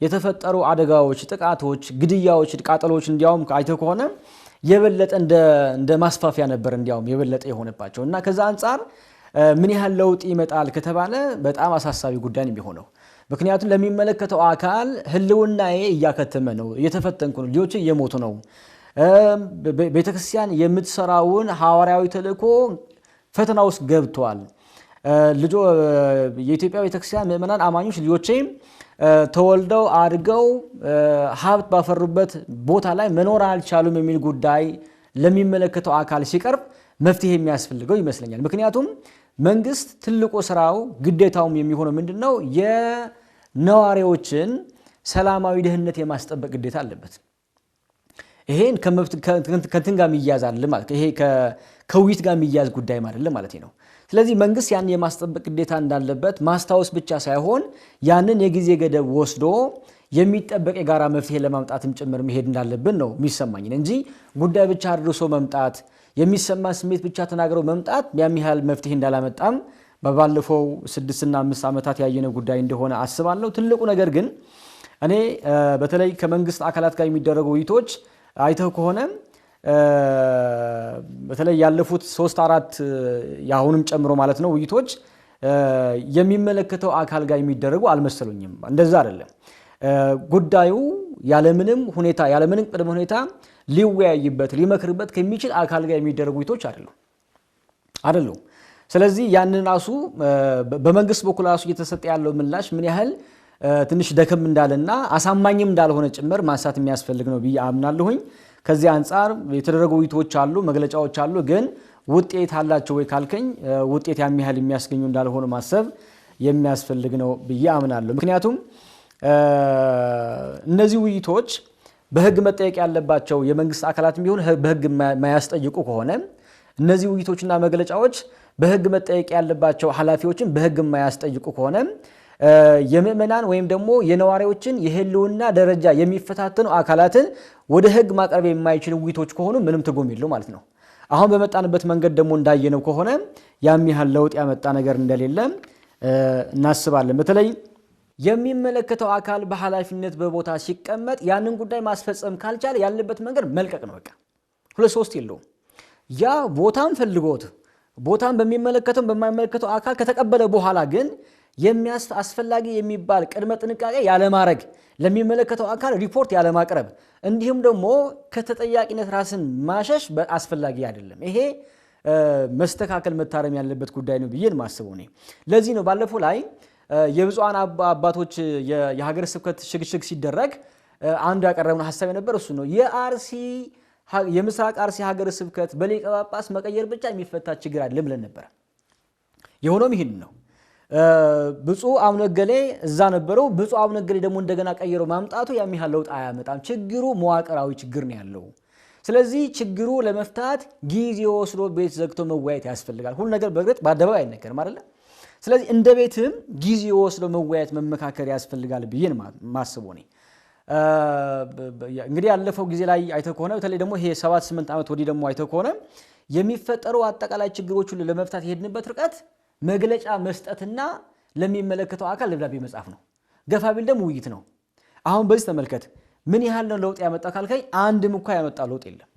የተፈጠሩ አደጋዎች፣ ጥቃቶች፣ ግድያዎች፣ ቃጠሎች እንዲያውም አይተው ከሆነ የበለጠ እንደ ማስፋፊያ ነበር እንዲያውም የበለጠ የሆነባቸው እና ከዛ አንፃር ምን ያህል ለውጥ ይመጣል ከተባለ በጣም አሳሳቢ ጉዳይ ነው የሚሆነው። ምክንያቱም ለሚመለከተው አካል ህልውናዬ እያከተመ ነው፣ እየተፈተንኩ ነው፣ ልጆቼ እየሞቱ ነው፣ ቤተክርስቲያን የምትሰራውን ሐዋርያዊ ተልእኮ ፈተና ውስጥ ገብቷል፣ የኢትዮጵያ ቤተክርስቲያን ምእመናን አማኞች ልጆቼ ተወልደው አድገው ሀብት ባፈሩበት ቦታ ላይ መኖር አልቻሉም የሚል ጉዳይ ለሚመለከተው አካል ሲቀርብ መፍትሄ የሚያስፈልገው ይመስለኛል። ምክንያቱም መንግስት ትልቁ ስራው ግዴታውም የሚሆነው ምንድነው? የነዋሪዎችን ሰላማዊ ደህንነት የማስጠበቅ ግዴታ አለበት። ይሄን ከእንትን ጋር የሚያዝ ማለት ይሄ ከውይይት ጋር የሚያዝ ጉዳይ ማለት ነው። ስለዚህ መንግስት ያን የማስጠበቅ ግዴታ እንዳለበት ማስታወስ ብቻ ሳይሆን ያንን የጊዜ ገደብ ወስዶ የሚጠበቅ የጋራ መፍትሄ ለማምጣትም ጭምር መሄድ እንዳለብን ነው የሚሰማኝ እንጂ ጉዳይ ብቻ አድርሶ መምጣት የሚሰማ ስሜት ብቻ ተናግረው መምጣት ያሚያህል መፍትሄ እንዳላመጣም በባለፈው 6 እና 5 ዓመታት ያየነው ጉዳይ እንደሆነ አስባለሁ። ትልቁ ነገር ግን እኔ በተለይ ከመንግስት አካላት ጋር የሚደረጉ ውይይቶች አይተው ከሆነ በተለይ ያለፉት 3-4 ያሁንም ጨምሮ ማለት ነው ውይይቶች የሚመለከተው አካል ጋር የሚደረጉ አልመሰሉኝም። እንደዛ አይደለም። ጉዳዩ ያለምንም ቅድመ ሁኔታ ሊወያይበት ሊመክርበት ከሚችል አካል ጋር የሚደረጉ ውይይቶች አይደሉም። ስለዚህ ያንን ራሱ በመንግስት በኩል ራሱ እየተሰጠ ያለው ምላሽ ምን ያህል ትንሽ ደከም እንዳለና አሳማኝም እንዳልሆነ ጭምር ማንሳት የሚያስፈልግ ነው ብዬ አምናለሁኝ። ከዚህ አንፃር የተደረጉ ውይይቶች አሉ፣ መግለጫዎች አሉ። ግን ውጤት አላቸው ወይ ካልከኝ ውጤት ያሚያህል የሚያስገኙ እንዳልሆነ ማሰብ የሚያስፈልግ ነው ብዬ አምናለሁ። ምክንያቱም እነዚህ ውይይቶች በህግ መጠየቅ ያለባቸው የመንግስት አካላትም ቢሆን በህግ የማያስጠይቁ ከሆነ እነዚህ ውይይቶችና መግለጫዎች በህግ መጠየቅ ያለባቸው ኃላፊዎችን በህግ የማያስጠይቁ ከሆነ የምእመናን ወይም ደግሞ የነዋሪዎችን የህልውና ደረጃ የሚፈታተኑ አካላትን ወደ ህግ ማቅረብ የማይችሉ ውይይቶች ከሆኑ ምንም ትርጉም የለው ማለት ነው። አሁን በመጣንበት መንገድ ደግሞ እንዳየነው ከሆነ ያሚያህል ለውጥ ያመጣ ነገር እንደሌለ እናስባለን። በተለይ የሚመለከተው አካል በኃላፊነት በቦታ ሲቀመጥ ያንን ጉዳይ ማስፈጸም ካልቻለ ያለበት መንገድ መልቀቅ ነው። በቃ 2-3 የለውም። ያ ቦታን ፈልጎት ቦታን በሚመለከተው በማይመለከተው አካል ከተቀበለ በኋላ ግን አስፈላጊ የሚባል ቅድመ ጥንቃቄ ያለማድረግ ለሚመለከተው አካል ሪፖርት ያለማቅረብ እንዲሁም ደግሞ ከተጠያቂነት ራስን ማሸሽ አስፈላጊ አይደለም። ይሄ መስተካከል መታረም ያለበት ጉዳይ ነው ብዬ ማስበው ነኝ። ለዚህ ነው ባለፈው ላይ የብፁዓን አባቶች የሀገረ ስብከት ሽግሽግ ሲደረግ አንዱ ያቀረበው ሐሳብ የነበር እሱ ነው። የምስራቅ አርሲ ሀገረ ስብከት በሊቀ ጳጳስ መቀየር ብቻ የሚፈታ ችግር አይደለም ብለን ነበር። የሆነም ይሄን ነው። ብፁዕ አቡነ ገሌ እዛ ነበረው። ብፁዕ አቡነ ገሌ ደግሞ እንደገና ቀይረው ማምጣቱ ያሚያህል ለውጥ አያመጣም። ችግሩ መዋቅራዊ ችግር ነው ያለው። ስለዚህ ችግሩ ለመፍታት ጊዜ ወስዶ ቤት ዘግቶ መወያየት ያስፈልጋል። ሁሉ ነገር በእርግጥ በአደባባይ አይነገርም አይደለ? ስለዚህ እንደ ቤትም ጊዜ ወስዶ መወያየት መመካከር ያስፈልጋል ብዬ ማስቦ ነኝ። እንግዲህ ያለፈው ጊዜ ላይ አይተህ ከሆነ በተለይ ደግሞ ይሄ 7-8 ዓመት ወዲህ ደግሞ አይተህ ከሆነ የሚፈጠሩ አጠቃላይ ችግሮች ሁሉ ለመፍታት የሄድንበት ርቀት መግለጫ መስጠትና ለሚመለከተው አካል ደብዳቤ መጻፍ ነው። ገፋ ቢል ደግሞ ውይይት ነው። አሁን በዚህ ተመልከት ምን ያህል ነው ለውጥ ያመጣ ካልከኝ አንድም እንኳን ያመጣ ለውጥ የለም።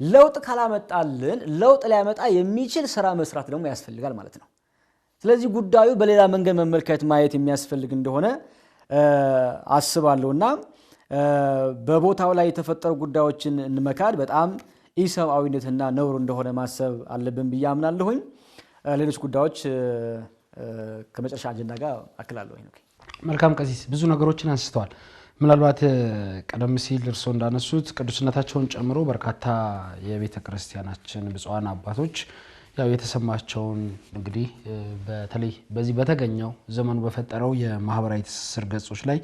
ለውጥ ካላመጣልን ለውጥ ሊያመጣ የሚችል ስራ መስራት ደግሞ ያስፈልጋል ማለት ነው። ስለዚህ ጉዳዩ በሌላ መንገድ መመልከት ማየት የሚያስፈልግ እንደሆነ አስባለሁና በቦታው ላይ የተፈጠሩ ጉዳዮችን እንመካድ በጣም ኢሰብአዊነትና ነውር እንደሆነ ማሰብ አለብን ብዬ አምናለሁኝ። ሌሎች ጉዳዮች ከመጨረሻ አጀንዳ ጋር አክላለሁኝ። መልካም ቀሲስ ብዙ ነገሮችን አንስተዋል። ምናልባት ቀደም ሲል እርስዎ እንዳነሱት ቅዱስነታቸውን ጨምሮ በርካታ የቤተ ክርስቲያናችን ብፁዓን አባቶች ያው የተሰማቸውን እንግዲህ በተለይ በዚህ በተገኘው ዘመኑ በፈጠረው የማህበራዊ ትስስር ገጾች ላይ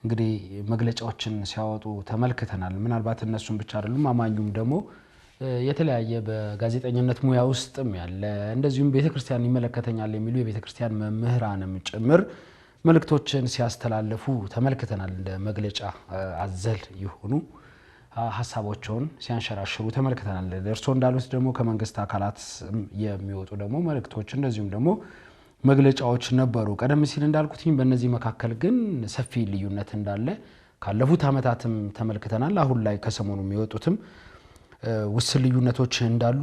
እንግዲህ መግለጫዎችን ሲያወጡ ተመልክተናል። ምናልባት እነሱም ብቻ አይደሉም፣ አማኙም ደግሞ የተለያየ በጋዜጠኝነት ሙያ ውስጥም ያለ እንደዚሁም ቤተክርስቲያን ይመለከተኛል የሚሉ የቤተክርስቲያን መምህራንም ጭምር መልእክቶችን ሲያስተላልፉ ተመልክተናል። እንደ መግለጫ አዘል የሆኑ ሐሳቦችን ሲያንሸራሽሩ ተመልክተናል። እርስዎ እንዳሉት ደግሞ ከመንግስት አካላት የሚወጡ ደግሞ መልእክቶች እንደዚሁም ደግሞ መግለጫዎች ነበሩ። ቀደም ሲል እንዳልኩትኝ በእነዚህ መካከል ግን ሰፊ ልዩነት እንዳለ ካለፉት ዓመታትም ተመልክተናል። አሁን ላይ ከሰሞኑ የሚወጡትም ውስን ልዩነቶች እንዳሉ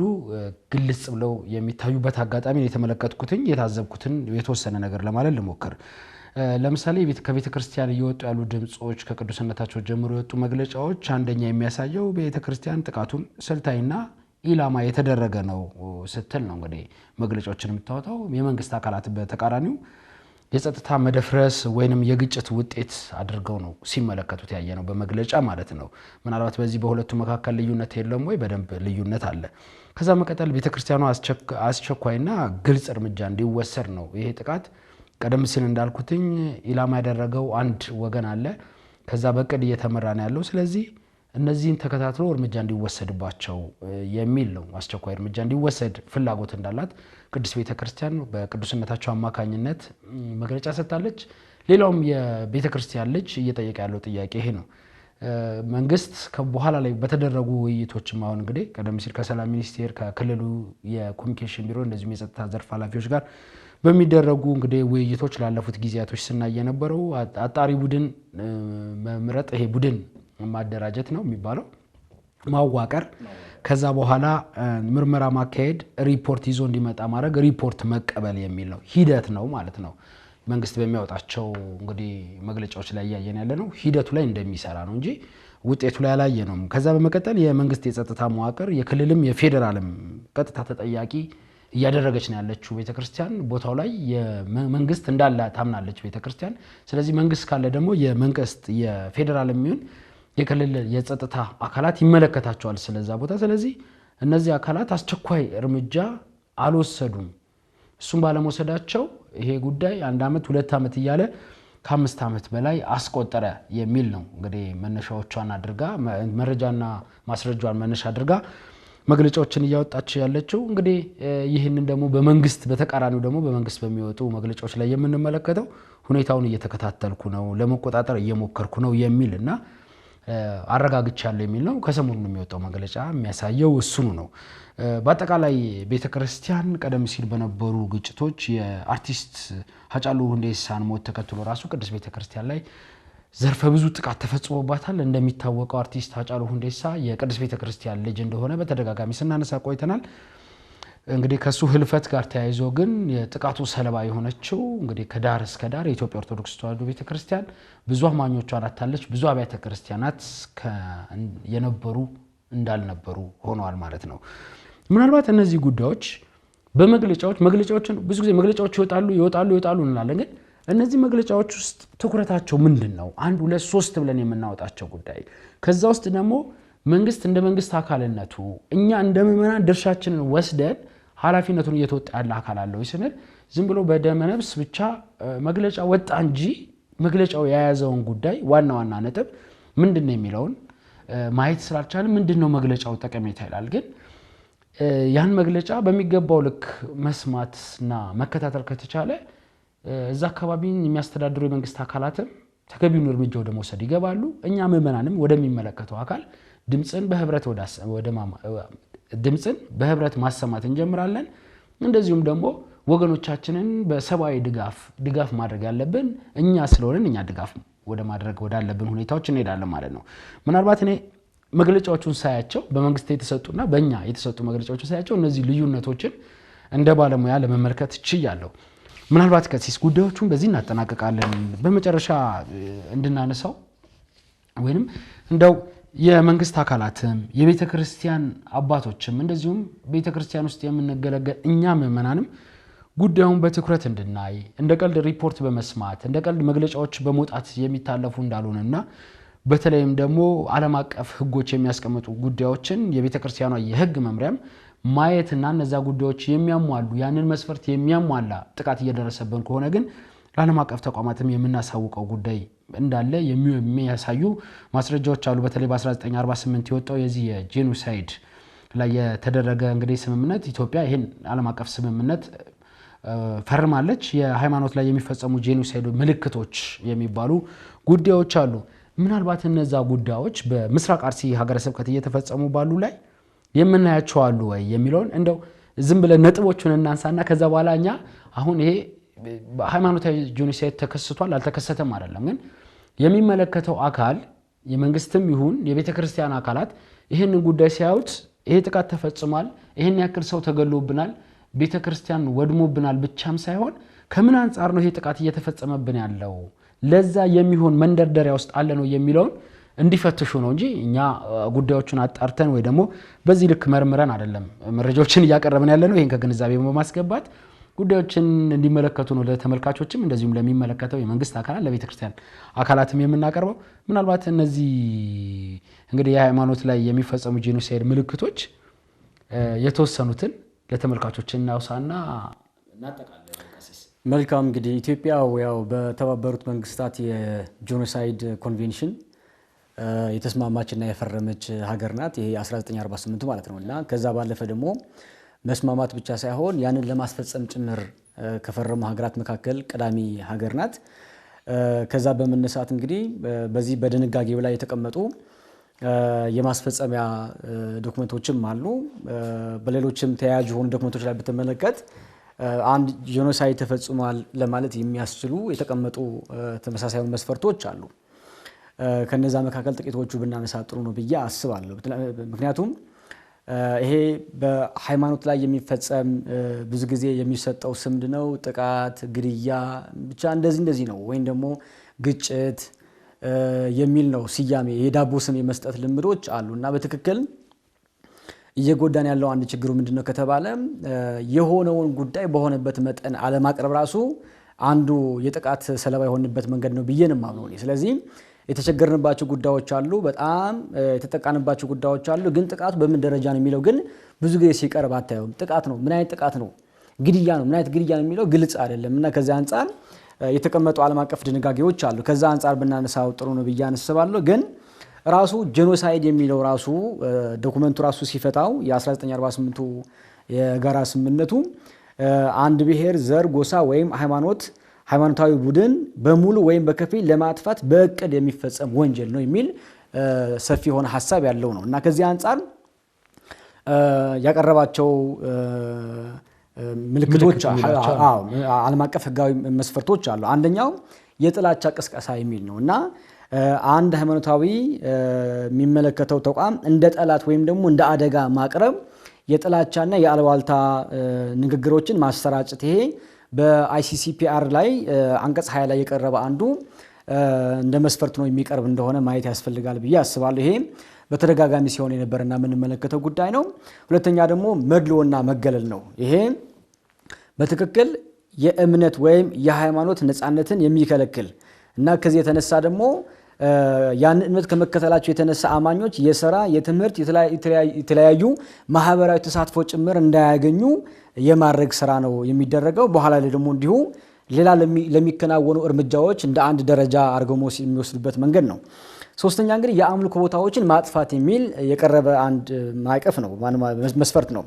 ግልጽ ብለው የሚታዩበት አጋጣሚ ነው የተመለከትኩትኝ። የታዘብኩትን የተወሰነ ነገር ለማለት ልሞክር። ለምሳሌ ከቤተ ክርስቲያን እየወጡ ያሉ ድምጾች ከቅዱስነታቸው ጀምሮ የወጡ መግለጫዎች አንደኛ የሚያሳየው ቤተ ክርስቲያን ጥቃቱን ስልታዊና ኢላማ የተደረገ ነው ስትል ነው እንግዲህ መግለጫዎችን የምታወጣው። የመንግስት አካላት በተቃራኒው የጸጥታ መደፍረስ ወይንም የግጭት ውጤት አድርገው ነው ሲመለከቱት ያየ ነው በመግለጫ ማለት ነው። ምናልባት በዚህ በሁለቱ መካከል ልዩነት የለም ወይ? በደንብ ልዩነት አለ። ከዛ መቀጠል ቤተክርስቲያኗ አስቸኳይና ግልጽ እርምጃ እንዲወሰድ ነው። ይሄ ጥቃት ቀደም ሲል እንዳልኩትኝ ኢላማ ያደረገው አንድ ወገን አለ፣ ከዛ በቅድ እየተመራ ነው ያለው። ስለዚህ እነዚህን ተከታትሎ እርምጃ እንዲወሰድባቸው የሚል ነው። አስቸኳይ እርምጃ እንዲወሰድ ፍላጎት እንዳላት ቅዱስ ቤተክርስቲያን በቅዱስነታቸው አማካኝነት መግለጫ ሰጥታለች። ሌላውም የቤተክርስቲያን ልጅ እየጠየቀ ያለው ጥያቄ ይሄ ነው። መንግስት ከበኋላ ላይ በተደረጉ ውይይቶችም አሁን እንግዲህ ቀደም ሲል ከሰላም ሚኒስቴር ከክልሉ የኮሚኒኬሽን ቢሮ እንደዚሁም የጸጥታ ዘርፍ ኃላፊዎች ጋር በሚደረጉ እንግዲህ ውይይቶች ላለፉት ጊዜያቶች ስናይ የነበረው አጣሪ ቡድን መምረጥ፣ ይሄ ቡድን ማደራጀት ነው የሚባለው፣ ማዋቀር፣ ከዛ በኋላ ምርመራ ማካሄድ፣ ሪፖርት ይዞ እንዲመጣ ማድረግ፣ ሪፖርት መቀበል የሚል ነው ሂደት ነው ማለት ነው። መንግስት በሚያወጣቸው እንግዲህ መግለጫዎች ላይ ያየን ያለ ነው ሂደቱ ላይ እንደሚሰራ ነው እንጂ ውጤቱ ላይ አላየነውም። ከዛ በመቀጠል የመንግስት የጸጥታ መዋቅር የክልልም የፌደራልም ቀጥታ ተጠያቂ እያደረገች ነው ያለችው ቤተክርስቲያን። ቦታው ላይ የመንግስት እንዳለ ታምናለች ቤተክርስቲያን። ስለዚህ መንግስት ካለ ደግሞ የመንግስት የፌደራልም ይሁን የክልል የጸጥታ አካላት ይመለከታቸዋል ስለዛ ቦታ። ስለዚህ እነዚህ አካላት አስቸኳይ እርምጃ አልወሰዱም። እሱም ባለመውሰዳቸው ይሄ ጉዳይ 1 ዓመት 2 ዓመት እያለ ከ5 ዓመት በላይ አስቆጠረ የሚል ነው እንግዲህ መነሻዎቿን አድርጋ መረጃና ማስረጃዋን መነሻ አድርጋ መግለጫዎችን እያወጣች ያለችው። እንግዲህ ይህንን ደግሞ በመንግስት በተቃራኒው ደግሞ በመንግስት በሚወጡ መግለጫዎች ላይ የምንመለከተው ሁኔታውን እየተከታተልኩ ነው፣ ለመቆጣጠር እየሞከርኩ ነው የሚልና አረጋግጫለሁ የሚል ነው። ከሰሞኑ የሚወጣው መግለጫ የሚያሳየው እሱኑ ነው። በአጠቃላይ ቤተክርስቲያን ቀደም ሲል በነበሩ ግጭቶች የአርቲስት ሃጫሉ ሁንዴሳን ሞት ተከትሎ ራሱ ቅዱስ ቤተክርስቲያን ላይ ዘርፈ ብዙ ጥቃት ተፈጽሞባታል። እንደሚታወቀው አርቲስት ሃጫሉ ሁንዴሳ የቅዱስ ቤተክርስቲያን ልጅ እንደሆነ በተደጋጋሚ ስናነሳ ቆይተናል። እንግዲህ ከሱ ህልፈት ጋር ተያይዞ ግን የጥቃቱ ሰለባ የሆነችው እንግዲህ ከዳር እስከ ዳር የኢትዮጵያ ኦርቶዶክስ ተዋሕዶ ቤተክርስቲያን ብዙ አማኞቿን አታለች። ብዙ አብያተ ክርስቲያናት የነበሩ እንዳልነበሩ ሆነዋል ማለት ነው። ምናልባት እነዚህ ጉዳዮች በመግለጫዎችን ብዙ ጊዜ መግለጫዎች ይወጣሉ እንላለን። ግን እነዚህ መግለጫዎች ውስጥ ትኩረታቸው ምንድነው? 1 2 3 ብለን የምናወጣቸው ጉዳይ ከዛ ውስጥ ደግሞ መንግስት እንደ መንግስት አካልነቱ እኛ እንደ ምዕመናን ድርሻችንን ወስደን ኃላፊነቱን እየተወጣ ያለ አካል አለው ይስነል ዝም ብሎ በደመነብስ ብቻ መግለጫ ወጣ እንጂ መግለጫው የያዘውን ጉዳይ ዋና ነጥብ ምንድነው የሚለውን ማየት ስላልቻለ ምንድነው መግለጫው ጠቀሜታ ይላል። ግን ያን መግለጫ በሚገባው ልክ መስማትና መከታተል ከተቻለ እዛ አካባቢን የሚያስተዳድሩ የመንግስት አካላትም ተገቢውን እርምጃ ወደ መውሰድ ይገባሉ። እኛ ምዕመናንም ወደሚመለከተው አካል ድምጽን በህብረት ማሰማት እንጀምራለን። እንደዚሁም ደግሞ ወገኖቻችንን በሰብአዊ ድጋፍ ማድረግ ያለብን እኛ ስለሆነን እኛ ድጋፍ ወደ ማድረግ ወዳለብን ሁኔታዎች እንሄዳለን ማለት ነው። ምናልባት እኔ መግለጫዎቹን ሳያቸው በመንግስት የተሰጡና በእኛ የተሰጡ መግለጫዎችን ሳያቸው እነዚህ ልዩነቶችን እንደ ባለሙያ ለመመልከት ችያለሁ። ምናልባት ከሲስ ጉዳዮቹን በዚህ እናጠናቀቃለን። በመጨረሻ እንድናነሳው ወይንም እንደው የመንግስት አካላትም የቤተክርስቲያን አባቶችም እንደዚሁም ቤተክርስቲያን ውስጥ የምንገለገል እኛ ምእመናንም ጉዳዩን በትኩረት እንድናይ እንደ ቀልድ ሪፖርት በመስማት እንደ ቀልድ መግለጫዎች በመውጣት የሚታለፉ እንዳልሆነና በተለይም ደግሞ ዓለም አቀፍ ህጎች የሚያስቀምጡ ጉዳዮችን የቤተክርስቲያኗ የህግ መምሪያም ማየትና እነዛ ጉዳዮች የሚያሟሉ ያንን መስፈርት የሚያሟላ ጥቃት እየደረሰብን ከሆነ ግን ለዓለም አቀፍ ተቋማትም የምናሳውቀው ጉዳይ እንዳለ የሚያሳዩ ማስረጃዎች አሉ። በተለይ በ1948 የወጣው የዚህ የጄኖሳይድ ላይ የተደረገ እንግዲህ ስምምነት ኢትዮጵያ ይሄን ዓለም አቀፍ ስምምነት ፈርማለች። የሃይማኖት ላይ የሚፈጸሙ ጄኖሳይድ ምልክቶች የሚባሉ ጉዳዮች አሉ። ምናልባት እነዛ ጉዳዮች በምስራቅ አርሲ ሀገረ ስብከት እየተፈጸሙ ባሉ ላይ የምናያቸው አሉ ወይ የሚለውን እንደው ዝም ብለን ነጥቦቹን እናንሳና ከዛ በኋላ እኛ አሁን ይሄ ሃይማኖታዊ ጄኖሳይድ ተከስቷል አልተከሰተም አይደለም፣ ግን የሚመለከተው አካል የመንግስትም ይሁን የቤተክርስቲያን አካላት ይሄንን ጉዳይ ሲያዩት ይሄ ጥቃት ተፈጽሟል፣ ይሄን ያክል ሰው ተገሎብናል፣ ቤተክርስቲያን ወድሞብናል ብቻም ሳይሆን ከምን አንፃር ነው ይሄ ጥቃት እየተፈጸመብን ያለው ለዛ የሚሆን መንደርደሪያ ውስጥ አለ ነው የሚለውን እንዲፈትሹ ነው እንጂ እኛ ጉዳዮችን አጣርተን ወይ ደግሞ በዚህ ልክ መርምረን አይደለም መረጃዎችን እያቀረብን ያለ ነው። ይሄን ከግንዛቤ በማስገባት ጉዳዮችን እንዲመለከቱ ነው ለተመልካቾችም እንደዚሁም ለሚመለከተው የመንግስት አካላት ለቤተክርስቲያን አካላትም የምናቀርበው። ምናልባት እነዚህ እንግዲህ የሃይማኖት ላይ የሚፈጸሙ ጄኖሳይድ ምልክቶች የተወሰኑትን ለተመልካቾች እናውሳና እናጠቃለን። መልካም እንግዲህ ኢትዮጵያ ያው በተባበሩት መንግስታት የጄኖሳይድ ኮንቬንሽን የተስማማችና የፈረመች ሀገር ናት። ይሄ 1948 ማለት ነውና ከዛ ባለፈ ደግሞ መስማማት ብቻ ሳይሆን ያንን ለማስፈጸም ጭምር ከፈረሙ ሀገራት መካከል ቀዳሚ ሀገር ናት። ከዛ በመነሳት እንግዲህ በዚህ በድንጋጌው ላይ የተቀመጡ የማስፈጸሚያ ዶክመንቶችም አሉ። በሌሎችም ተያያዥ የሆኑ ዶክመንቶች ላይ በተመለከተ አንድ ጄኖሳይድ ተፈጽሟል ለማለት የሚያስችሉ የተቀመጡ ተመሳሳይ መስፈርቶች አሉ። ከነዛ መካከል ጥቂቶቹ ብናነሳ ጥሩ ነው ብዬ አስባለሁ። ምክንያቱም ይሄ በሃይማኖት ላይ የሚፈጸም ብዙ ጊዜ የሚሰጠው ስም ነው ጥቃት፣ ግድያ ብቻ እንደዚህ ነው ወይም ደግሞ ግጭት የሚል ነው ስያሜ የዳቦ ስም የመስጠት ልምዶች አሉና በትክክል እየጎዳን ያለው አንድ ችግሩ ምንድነው ከተባለ የሆነውን ጉዳይ በሆነበት መጠን አለማቅረብ ራሱ አንዱ የጥቃት ሰለባ የሆነበት መንገድ ነው ብዬ ነው የማምነው። ስለዚህ የተቸገርንባቸው ጉዳዮች አሉ፣ በጣም የተጠቃንባቸው ጉዳዮች አሉ። ግን ጥቃቱ በምን ደረጃ ነው የሚለው ግን ብዙ ጊዜ ሲቀርብ አታየውም። ጥቃት ነው፣ ምን አይነት ጥቃት ነው፣ ግድያ ነው፣ ምን አይነት ግድያ ነው የሚለው ግልጽ አይደለም እና ከዛ አንፃር የተቀመጡ ዓለም አቀፍ ድንጋጌዎች አሉ። ከዛ አንፃር ብናነሳው ጥሩ ነው ብዬ አስባለሁ። ግን ራሱ ጄኖሳይድ የሚለው ራሱ ዶክመንቱ ራሱ ሲፈታው የ1948 የጋራ ስምምነቱ አንድ ብሔር፣ ዘር፣ ጎሳ ወይም ሃይማኖታዊ ቡድን በሙሉ ወይም በከፊል ለማጥፋት በእቅድ የሚፈጸም ወንጀል ነው የሚል ሰፊ የሆነ ሐሳብ ያለው ነው እና ከዚህ አንፃር ያቀረባቸው ምልክቶች ዓለም አቀፍ ህጋዊ መስፈርቶች አሉ። አንደኛው የጥላቻ ቅስቀሳ የሚል ነው እና አንድ ሃይማኖታዊ የሚመለከተው ተቋም እንደ ጠላት ወይም ደግሞ እንደ አደጋ ማቅረብ የጥላቻና የአልባልታ ንግግሮችን ማሰራጨት ይሄ በአይሲሲፒአር ላይ አንቀጽ 20 ላይ የቀረበ አንዱ እንደ መስፈርት ነው የሚቀርብ እንደሆነ ማየት ያስፈልጋል ብዬ አስባለሁ። ይሄ በተደጋጋሚ ሲሆን የነበረና የምንመለከተው ጉዳይ ነው። ሁለተኛ ደግሞ መድሎና መገለል ነው። ይሄ በትክክል የእምነት ወይም የሃይማኖት ነፃነትን የሚከለክል እና ከዚህ የተነሳ ደግሞ ያን እምነት ከመከተላቸው የተነሳ አማኞች የሥራ፣ የትምህርት፣ የተለያዩ ማህበራዊ ተሳትፎ ጭምር እንዳያገኙ የማድረግ ስራ ነው የሚደረገው። በኋላ ላይ ደግሞ እንዲሁ ሌላ ለሚከናወኑ እርምጃዎች እንደ አንድ ደረጃ አድርገው የሚወስዱበት መንገድ ነው። ሶስተኛ እንግዲህ የአምልኮ ቦታዎችን ማጥፋት የሚል የቀረበ አንድ ማዕቀፍ ነው፣ መስፈርት ነው።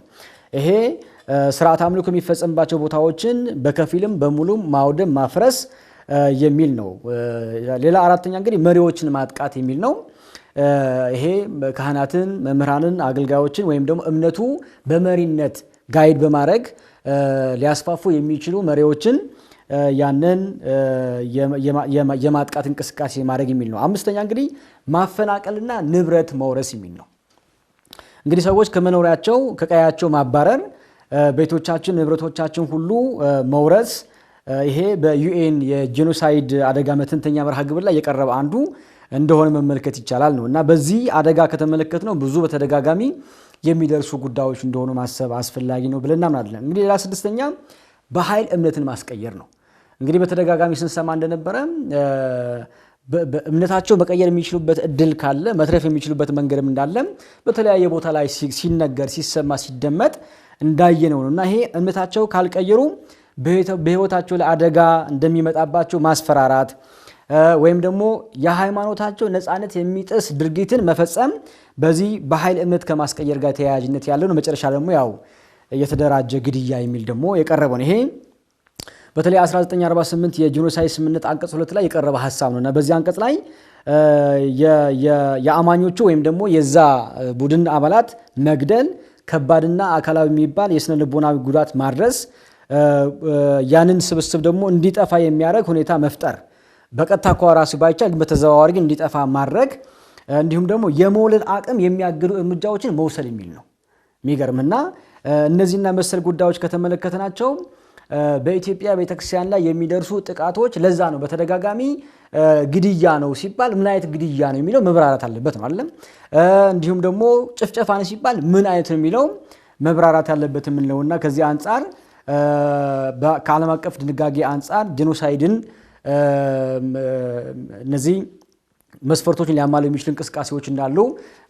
ይሄ ስርዓት አምልኮ የሚፈጸምባቸው ቦታዎችን በከፊልም በሙሉም ማውደም፣ ማፍረስ የሚል ነው። ሌላ አራተኛ እንግዲህ መሪዎችን ማጥቃት የሚል ነው። ይሄ ካህናትን፣ መምህራንን፣ አገልጋዮችን ወይም ደግሞ እምነቱ በመሪነት ጋይድ በማድረግ ሊያስፋፉ የሚችሉ መሪዎችን ያንን የማጥቃት እንቅስቃሴ ማድረግ የሚል ነው። አምስተኛ እንግዲህ ማፈናቀልና ንብረት መውረስ የሚል ነው። እንግዲህ ሰዎች ከመኖሪያቸው ከቀያቸው ማባረር፣ ቤቶቻችን ንብረቶቻችን ሁሉ መውረስ ይሄ በዩኤን የጄኖሳይድ አደጋ መተንተኛ መርሃ ግብር ላይ የቀረበ አንዱ እንደሆነ መመልከት ይቻላል ነው እና በዚህ አደጋ ከተመለከት ነው ብዙ በተደጋጋሚ የሚደርሱ ጉዳዮች እንደሆኑ ማሰብ አስፈላጊ ነው ብለን እናምናለን። እንግዲህ ሌላ ስድስተኛ በኃይል እምነትን ማስቀየር ነው። እንግዲህ በተደጋጋሚ ስንሰማ እንደነበረ እምነታቸው መቀየር የሚችሉበት እድል ካለ መትረፍ የሚችሉበት መንገድም እንዳለ በተለያየ ቦታ ላይ ሲነገር ሲሰማ ሲደመጥ እንዳየነው ነው እና ይሄ እምነታቸው ካልቀየሩ በህይወታቸው ላይ አደጋ እንደሚመጣባቸው ማስፈራራት ወይም ደግሞ የሃይማኖታቸው ነፃነት የሚጥስ ድርጊትን መፈጸም በዚህ በኃይል እምነት ከማስቀየር ጋር ተያያዥነት ያለው ነው። መጨረሻ ደግሞ ያው የተደራጀ ግድያ የሚል ደግሞ የቀረበ ነው። ይሄ በተለይ 1948 የጄኖሳይድ ስምምነት አንቀጽ 2 ላይ የቀረበ ሐሳብ ነውና በዚህ አንቀጽ ላይ የአማኞቹ ወይም ደግሞ የዛ ቡድን አባላት መግደል፣ ከባድና አካላዊ የሚባል የስነ ልቦናዊ ጉዳት ማድረስ፣ ያንን ስብስብ ደግሞ እንዲጠፋ የሚያደርግ ሁኔታ መፍጠር፣ በቀጥታ ራሱ ባይቻል በተዘዋዋሪ ግን እንዲጠፋ ማድረግ፣ እንዲሁም ደግሞ የመውለድ አቅም የሚያግዱ እርምጃዎችን መውሰድ የሚል ነው። የሚገርምና እነዚህና መሰል ጉዳዮች ከተመለከተናቸው በኢትዮጵያ ቤተክርስቲያን ላይ የሚደርሱ ጥቃቶች ለዛ ነው በተደጋጋሚ ግድያ ነው ሲባል ምን አይነት ግድያ ነው የሚለው መብራራት አለበት ነው አይደል? እንዲሁም ደግሞ ጭፍጨፋ ነው ሲባል ምን አይነት ነው የሚለው መብራራት ያለበት ምን ነውና ከዚህ አንፃር ከዓለም አቀፍ ድንጋጌ አንፃር ጄኖሳይድን እነዚህ መስፈርቶችን ሊያሟሉ የሚችሉ እንቅስቃሴዎች እንዳሉ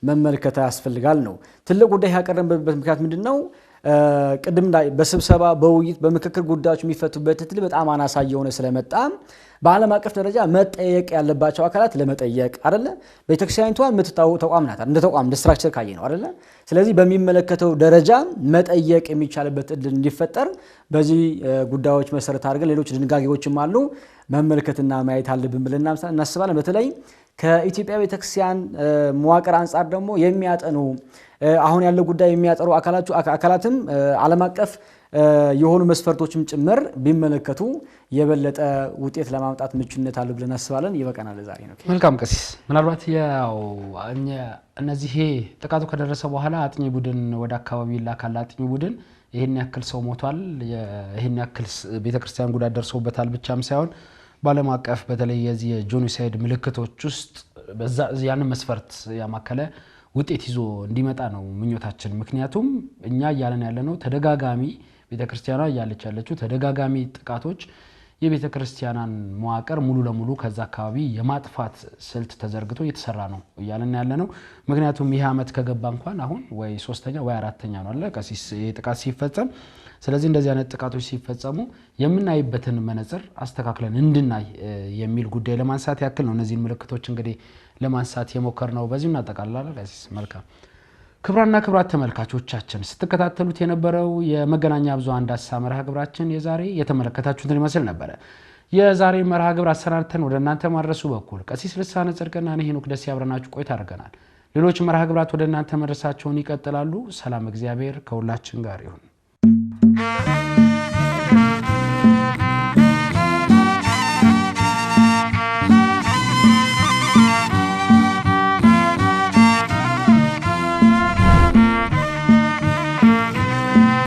መመልከት ያስፈልጋል ነው። ትልቅ ጉዳይ ያቀረበበት ምክንያት ምንድነው? ቅድም ላይ በስብሰባ በውይይት በምክክር ጉዳዮች የሚፈቱበት እድል በጣም አናሳ የሆነ ስለመጣ በዓለም አቀፍ ደረጃ መጠየቅ ያለባቸው አካላት ለመጠየቅ አይደለ? ቤተክርስቲያኒቷ የምትታወቅ ተቋም ናት። እንደ ተቋም እንደ ስትራክቸር ካየ ነው አይደለ? ስለዚህ በሚመለከተው ደረጃ መጠየቅ የሚቻልበት እድል እንዲፈጠር በዚህ ጉዳዮች መሰረት አድርገን ሌሎች ድንጋጌዎችም አሉ መመልከትና ማየት አለብን ብለን እናስባለን። በተለይ ከኢትዮጵያ ቤተክርስቲያን መዋቅር አንፃር ደግሞ የሚያጠኑ አሁን ያለው ጉዳይ የሚያጠሩ አካላትም ዓለም አቀፍ የሆኑ መስፈርቶችም ጭምር ቢመለከቱ የበለጠ ውጤት ለማምጣት ምቹነት አለው ብለን እናስባለን። ይበቃናል ዛሬ ነው። መልካም ቀሲስ፣ ምናልባት ያው እነዚህ ጥቃቱ ከደረሰ በኋላ አጥኚ ቡድን ወደ አካባቢ ይላካል። አጥኚ ቡድን ይሄን ያክል ሰው ሞቷል፣ ይሄን ያክል ቤተክርስቲያን ጉዳት ደርሶበታል ብቻም ሳይሆን በዓለም አቀፍ በተለይ የዚህ የጄኖሳይድ ምልክቶች ውስጥ ያንን መስፈርት ያማከለ ውጤት ይዞ እንዲመጣ ነው ምኞታችን። ምክንያቱም እኛ እያለን ያለነው ተደጋጋሚ ቤተክርስቲያኗ እያለች ያለችው ተደጋጋሚ ጥቃቶች የቤተክርስቲያናን መዋቅር ሙሉ ለሙሉ ከዛ አካባቢ የማጥፋት ስልት ተዘርግቶ እየተሰራ ነው እያለን ያለነው። ምክንያቱም ይሄ ዓመት ከገባ እንኳን አሁን ወይ 3ኛ ወይ 4ኛ ነው አለ ቀሲስ ጥቃት ሲፈጸም። ስለዚህ እንደዚህ አይነት ጥቃቶች ሲፈጸሙ የምናይበትን መነጽር አስተካክለን እንድናይ የሚል ጉዳይ ለማንሳት ያክል ነው እነዚህን ምልክቶች እንግዲህ ለማንሳት የሞከርነው። በዚህም እናጠቃልላለን። ቀሲስ መልካም ክብራና ክብራት ተመልካቾቻችን ስትከታተሉት የነበረው የመገናኛ ብዙሃን ዳሰሳ መርሃ ግብራችን የዛሬ የተመለከታችሁትን ይመስል ነበር። የዛሬ መርሃ ግብር አሰናድተን ወደ እናንተ ማድረሱ በኩል ቀሲስ ልሳነ ጽድቅና እኔ ሄኖክ ደስ ያብረናችሁ ቆይታ አድርገናል። ሌሎች መርሃ ግብራት ወደ እናንተ መድረሳቸውን ይቀጥላሉ። ሰላም እግዚአብሔር ከሁላችን ጋር ይሁን።